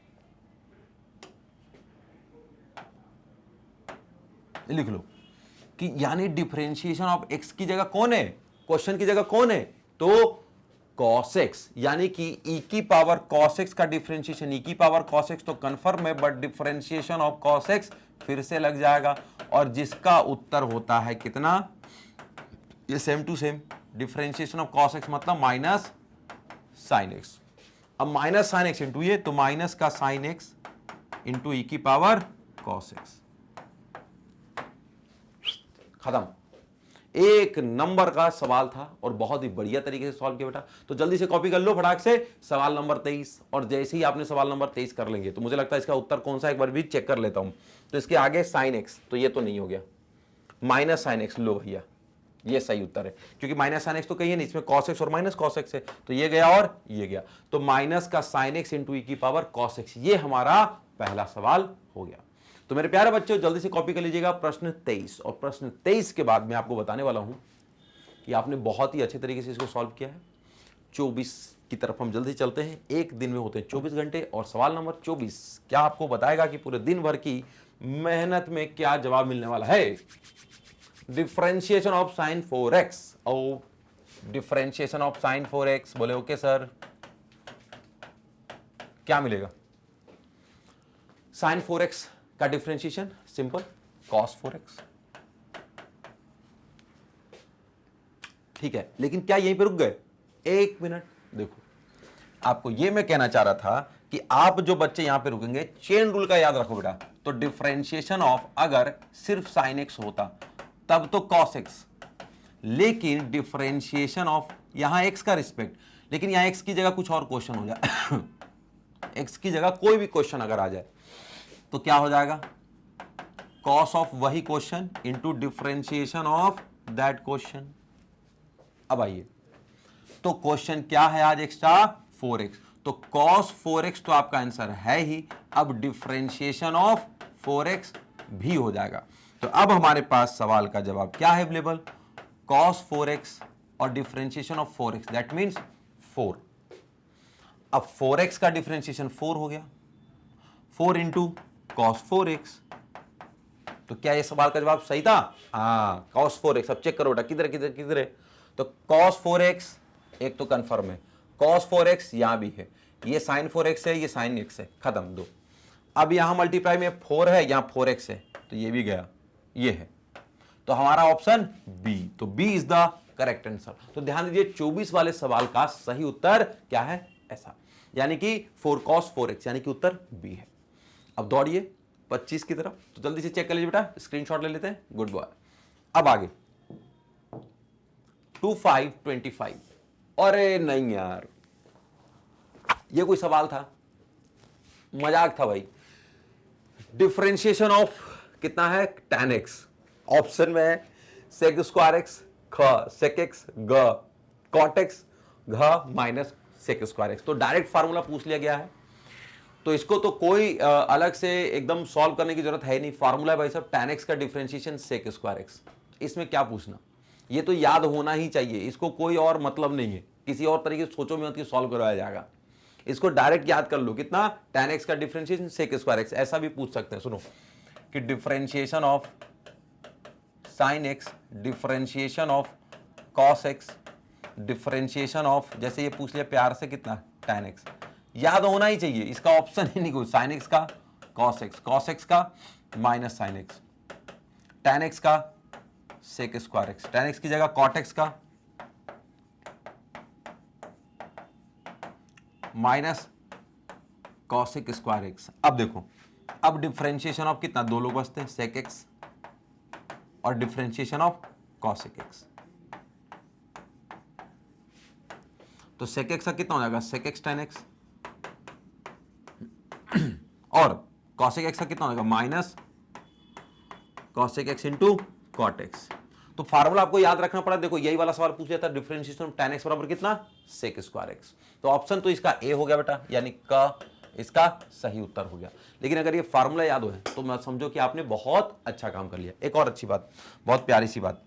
लिख लो कि यानी डिफरेंशिएशन ऑफ x की जगह कौन है, क्वेश्चन की जगह कौन है, तो cos x, यानी कि e की पावर cos x का डिफरेंशिएशन e की पावर cos x तो कंफर्म है, but differentiation of cos x फिर से लग जाएगा। और जिसका उत्तर होता है कितना, ये same to same differentiation of cos x मतलब माइनस साइन x। अब माइनस साइन x इंटू ये, तो माइनस का साइन x इंटू ई की पावर cos x। खत्म। एक नंबर का सवाल था और बहुत ही बढ़िया तरीके से सॉल्व किया बेटा। तो जल्दी से कॉपी कर लो फटाक से सवाल नंबर 23। और जैसे ही आपने सवाल नंबर 23 कर लेंगे तो मुझे लगता है इसका उत्तर कौन सा, एक बार भी चेक कर लेता हूं। तो इसके आगे साइन एक्स, तो ये तो नहीं हो गया, माइनस साइन एक्स, लो भैया ये सही उत्तर है, क्योंकि माइनस साइन एक्स तो कही है नहीं, इसमें cos x और माइनस cos x है, तो ये गया और ये गया। तो माइनस का साइन एक्स इंटू ई की पावर cos x, ये हमारा पहला सवाल हो गया। तो मेरे प्यारे बच्चों जल्दी से कॉपी कर लीजिएगा प्रश्न 23। और प्रश्न 23 के बाद मैं आपको बताने वाला हूं कि आपने बहुत ही अच्छे तरीके से इसको सॉल्व किया है। 24 की तरफ हम जल्दी चलते हैं। एक दिन में होते हैं 24 घंटे और सवाल नंबर 24 क्या आपको बताएगा कि पूरे दिन भर की मेहनत में क्या जवाब मिलने वाला है। डिफरेंशिएशन ऑफ साइन 4x, और डिफरेंशिएशन ऑफ साइन 4x, बोले ओके सर, क्या मिलेगा। साइन 4x का डिफरेंशिएशन सिंपल, cos 4x। ठीक है, लेकिन क्या यहीं पे रुक गए, एक मिनट देखो, आपको ये मैं कहना चाह रहा था कि आप जो बच्चे यहां पे रुकेंगे चेन रूल का याद रखो बेटा। तो डिफरेंशिएशन ऑफ अगर सिर्फ साइन x होता तब तो cos x, लेकिन डिफरेंशिएशन ऑफ यहां x का रिस्पेक्ट, लेकिन यहां x की जगह कुछ और क्वेश्चन हो जाए x की जगह कोई भी क्वेश्चन अगर आ जाए तो क्या हो जाएगा, cos ऑफ वही question into differentiation of that question. अब आइए, तो क्वेश्चन क्या है आज एक्स्ट्रा, 4x, तो cos 4x तो आपका आंसर है ही। अब डिफरेंशिएशन ऑफ 4x भी हो जाएगा। तो अब हमारे पास सवाल का जवाब क्या है अवेलेबल, cos 4x और differentiation of 4x, that means 4। अब 4x का डिफरेंशिएशन 4 हो गया, 4 इंटू cos 4x। तो क्या ये सवाल का जवाब सही था, हाँ cos 4x। अब चेक करो बेटा किधर किधर किधर है, तो cos 4x एक तो कंफर्म है, cos 4x यहां भी है, ये sin 4x है, ये sin x है, खत्म दो। अब यहां मल्टीप्लाई में 4 है, यहां 4x है, तो ये भी गया, ये है, तो हमारा ऑप्शन बी, तो B is the correct answer. तो ध्यान दीजिए 24 वाले सवाल का सही उत्तर क्या है, ऐसा, यानी कि 4 cos 4x, यानी कि उत्तर बी है। अब दौड़िए 25 की तरफ, तो जल्दी से चेक कर लीजिए बेटा, स्क्रीनशॉट ले लेते हैं, गुड बॉय। अब आगे 2525, अरे नहीं यार, ये कोई सवाल था? मजाक था भाई। डिफरेंशिएशन ऑफ कितना है? tan x। ऑप्शन में है sec स्क्वायर एक्स ख sec x ग cot x घ माइनस sec स्क्वायर एक्स। तो डायरेक्ट फार्मूला पूछ लिया गया है, तो इसको तो कोई अलग से एकदम सॉल्व करने की जरूरत है नहीं। फार्मूला है भाई साहब tan x का डिफरेंशिएशन sec स्क्वायर एक्स। इसमें क्या पूछना, ये तो याद होना ही चाहिए, इसको कोई और मतलब नहीं है, किसी और तरीके से सोचो मत कि सॉल्व करवाया जाएगा। इसको डायरेक्ट याद कर लो, कितना? tan x का डिफरेंशिएशन sec स्क्वायर एक्स। ऐसा भी पूछ सकते हैं, सुनो कि differentiation of sin x, differentiation of cos x, differentiation of, जैसे ये पूछ लिया प्यार से, कितना? tan x। याद होना ही चाहिए, इसका ऑप्शन ही नहीं कोई। sin x का cos x, cos x का minus sin x, tan x का sec square x, tan x की जगह cot x का माइनस cosec स्क्वायर एक्स। अब देखो, अब डिफरेंशिएशन ऑफ कितना? दो लोग बचते हैं, sec x और डिफरेंशिएशन ऑफ cosec x। तो sec x का कितना हो जाएगा? sec x tan x, और cosec x का कितना हो जाएगा? Minus cosec x into cot x। तो फार्मूला आपको याद रखना पड़ा। देखो यही वाला सवाल पूछ लिया था, डिफरेंशिएशन ऑफ tan x बराबर कितना? sec square x। तो ऑप्शन तो इसका ए हो गया बेटा, यानी का इसका सही उत्तर हो गया। लेकिन अगर ये फार्मूला याद हो तो मैं समझो कि आपने बहुत अच्छा काम कर लिया। एक और अच्छी बात, बहुत प्यारी सी बात,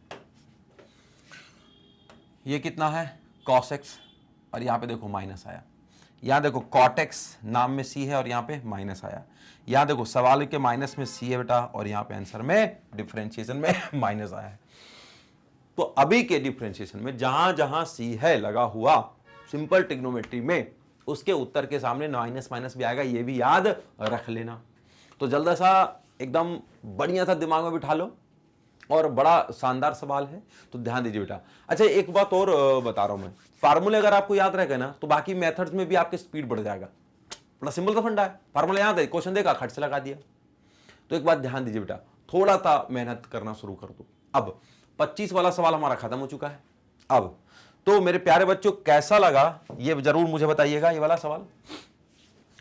ये कितना है? cos x, और यहां पे देखो माइनस आया। यहां देखो cot x नाम में c है और यहां पे माइनस आया। यहां देखो सवाल के माइनस में c है बेटा, और यहां पे आंसर में डिफरेंशिएशन में माइनस आया है। तो अभी के डिफरेंशिएशन में जहां जहां c है लगा हुआ सिंपल ट्रिग्नोमेट्री में, उसके उत्तर के सामने माइनस माइनस भी आएगा, ये भी याद रख लेना। तो जल्द सा एकदम बढ़िया सा दिमाग में बिठा लो, और बड़ा शानदार सवाल है, तो ध्यान दीजिए बेटा। अच्छा एक बात और बता रहा हूं मैं, फार्मूले अगर आपको याद रहेगा ना तो बाकी मेथड्स में भी आपकी स्पीड बढ़ जाएगा। बड़ा सिंपल सा फंडा है, फार्मूला याद है, क्वेश्चन देखा, खट से लगा दिया। तो एक बात ध्यान दीजिए बेटा, थोड़ा सा मेहनत करना शुरू कर दो। अब 25 वाला सवाल हमारा खत्म हो चुका है। अब तो मेरे प्यारे बच्चों, कैसा लगा ये जरूर मुझे बताइएगा, ये वाला सवाल,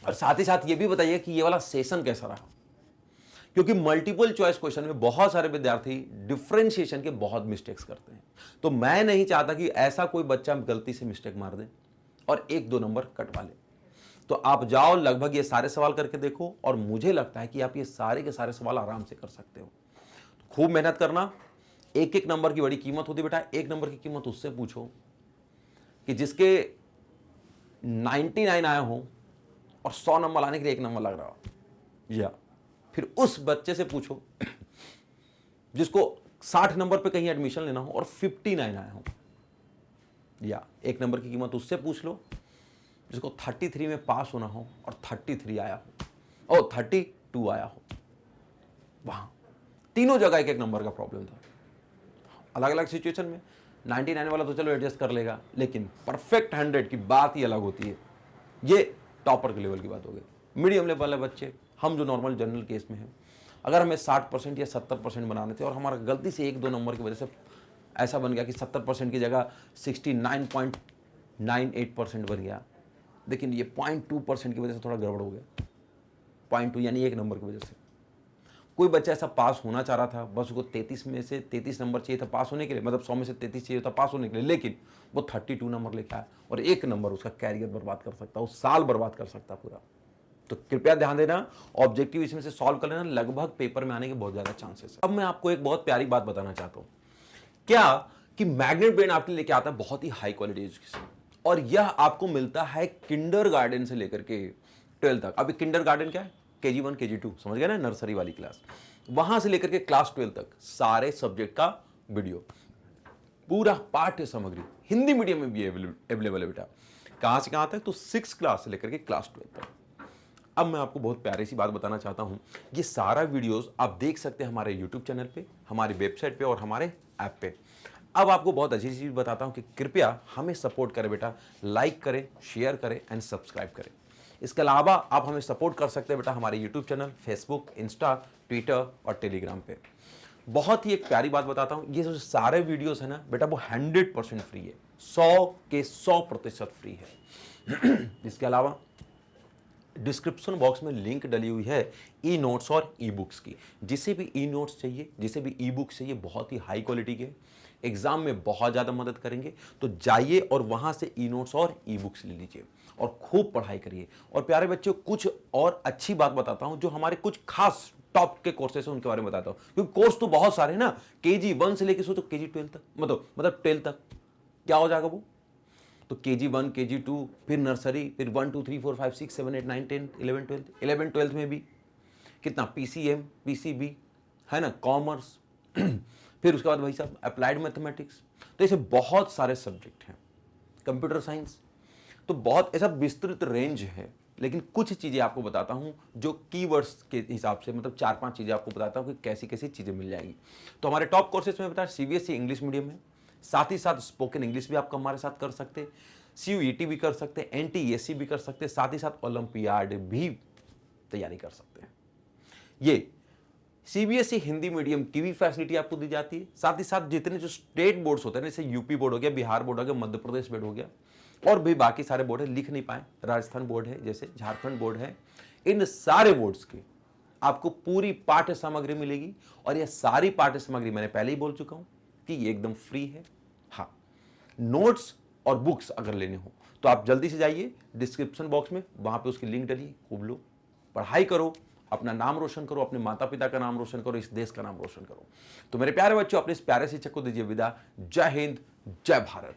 और साथ ही साथ ये भी बताइए कि ये वाला सेशन कैसा रहा। क्योंकि मल्टीपल चॉइस क्वेश्चन में बहुत सारे विद्यार्थी डिफरेंशिएशन के बहुत मिस्टेक्स करते हैं, तो मैं नहीं चाहता कि ऐसा कोई बच्चा गलती से मिस्टेक मार दे और 1-2 नंबर कटवा ले। तो आप जाओ, लगभग ये सारे सवाल करके देखो, और मुझे लगता है कि आप ये सारे के सारे सवाल आराम से कर सकते हो। खूब मेहनत करना, एक एक नंबर की बड़ी कीमत होती है बेटा। एक नंबर की कीमत उससे पूछो कि जिसके 99 आए हो और 100 नंबर लाने के लिए 1 नंबर लग रहा हो, या फिर उस बच्चे से पूछो जिसको 60 नंबर पे कहीं एडमिशन लेना हो और 59 आए हो, या 1 नंबर की कीमत उससे पूछ लो जिसको 33 में पास होना हो और 33 आया हो और 32 आया हो। वहां तीनों जगह 1-1 नंबर का प्रॉब्लम था। अलग अलग सिचुएशन में 99 वाला तो चलो एडजस्ट कर लेगा, लेकिन परफेक्ट 100 की बात ही अलग होती है। ये टॉपर के लेवल की बात हो गई। मीडियम लेवल वाले बच्चे, हम जो नॉर्मल जनरल केस में हैं, अगर हमें 60% या 70% बनाने थे और हमारा गलती से 1-2 नंबर की वजह से ऐसा बन गया कि 70% की जगह 69.98% बन गया, लेकिन ये 0.2% की वजह से थोड़ा गड़बड़ हो गया। 0.2 यानी 1 नंबर की वजह से कोई बच्चा ऐसा पास होना चाह रहा था, बस उसको 33 में से 33 नंबर चाहिए था पास होने के लिए, मतलब 100 में से 33 चाहिए था पास होने के लिए, लेकिन वो 32 नंबर लेके आया और 1 नंबर उसका कैरियर बर्बाद कर सकता, उस साल बर्बाद कर सकता पूरा। तो कृपया ध्यान देना, ऑब्जेक्टिव इसमें से सॉल्व कर लेना, लगभग पेपर में आने के बहुत ज्यादा चांसेस है। अब मैं आपको एक बहुत प्यारी बात बताना चाहता हूं, क्या कि मैग्नेट ब्रेन आपके लेके आता है बहुत ही हाई क्वालिटी एजुकेशन, और यह आपको मिलता है किंडरगार्टन से लेकर के 12 तक। अभी किंडरगार्टन क्या है? KG1 KG2, समझ गए ना, नर्सरी वाली क्लास, वहां से लेकर के क्लास 12 तक सारे सब्जेक्ट का वीडियो, पूरा पाठ्य सामग्री हिंदी मीडियम में भी अवेलेबल है बेटा। कहां से कहां तक? तो 6 क्लास से लेकर के क्लास 12 तक। अब मैं आपको बहुत प्यारी सी बात बताना चाहता हूं, ये सारा वीडियोस आप देख सकते हैं हमारे यूट्यूब चैनल पे, हमारी वेबसाइट पे और हमारे ऐप पे। अब आपको बहुत अच्छी चीज बताता हूं कि कृपया हमें सपोर्ट करें बेटा, लाइक करें, शेयर करें एंड सब्सक्राइब करें। इसके अलावा आप हमें सपोर्ट कर सकते हैं बेटा हमारे YouTube channel, Facebook, Insta, Twitter और टेलीग्राम पे। बहुत ही एक प्यारी बात बताता हूं, ये जो सारे वीडियोस है ना बेटा, वो 100% फ्री है, 100 के 100% फ्री है। इसके अलावा डिस्क्रिप्शन बॉक्स में लिंक डली हुई है ई नोट्स और ई बुक्स की। जिसे भी ई नोट्स चाहिए, जिसे भी ई बुक्स चाहिए, बहुत ही हाई क्वालिटी के, एग्जाम में बहुत ज़्यादा मदद करेंगे, तो जाइए और वहाँ से ई नोट्स और ई बुक्स ले लीजिए और खूब पढ़ाई करिए। और प्यारे बच्चों, कुछ और अच्छी बात बताता हूँ, जो हमारे कुछ खास टॉप के कोर्सेस हैं उनके बारे में बताता हूँ, क्योंकि कोर्स तो बहुत सारे हैं ना, केजी 1 से लेकर सोचो केजी 12 तक, मतलब 12 तक क्या हो जाएगा वो। तो केजी 1, केजी 2, फिर नर्सरी, फिर 1 2 3 4 5 6 7 8 9 10 11 12, 11 12 में भी कितना पीसीएम, पीसीबी है ना, कॉमर्स फिर उसके बाद भाई साहब अप्लाइड मैथमेटिक्स, तो ऐसे बहुत सारे सब्जेक्ट हैं, कंप्यूटर साइंस, तो बहुत ऐसा विस्तृत रेंज है। लेकिन कुछ चीज़ें आपको बताता हूँ जो कीवर्ड्स के हिसाब से, मतलब 4-5 चीज़ें आपको बताता हूँ कि कैसी कैसी चीज़ें मिल जाएगी। तो हमारे टॉप कोर्सेज में बताया सीबीएसई इंग्लिश मीडियम है, साथ ही साथ स्पोकन इंग्लिश भी आप हमारे साथ कर सकते हैं, सीयूईटी भी कर सकते हैं, एनटीएससी भी कर सकते हैं, साथ ही साथ ओलंपियाड भी तैयारी कर सकते हैं। ये सीबीएसई हिंदी मीडियम की भी फैसिलिटी आपको दी जाती है। साथ ही साथ जितने जो स्टेट बोर्ड्स होते हैं, जैसे यूपी बोर्ड हो गया, बिहार बोर्ड हो गया, मध्य प्रदेश बोर्ड हो गया, और भी बाकी सारे बोर्ड है, लिख नहीं पाए, राजस्थान बोर्ड है, जैसे झारखंड बोर्ड है, इन सारे बोर्ड्स की आपको पूरी पाठ्य सामग्री मिलेगी। और यह सारी पाठ्य सामग्री मैंने पहले ही बोल चुका हूं कि ये एकदम फ्री है। हाँ, नोट्स और बुक्स अगर लेने हो तो आप जल्दी से जाइए डिस्क्रिप्शन बॉक्स में, वहां पे उसकी लिंक डलिए, खूब लो, पढ़ाई करो, अपना नाम रोशन करो, अपने माता पिता का नाम रोशन करो, इस देश का नाम रोशन करो। तो मेरे प्यारे बच्चों, अपने इस प्यारे शिक्षक को दीजिए विदा। जय हिंद, जय भारत।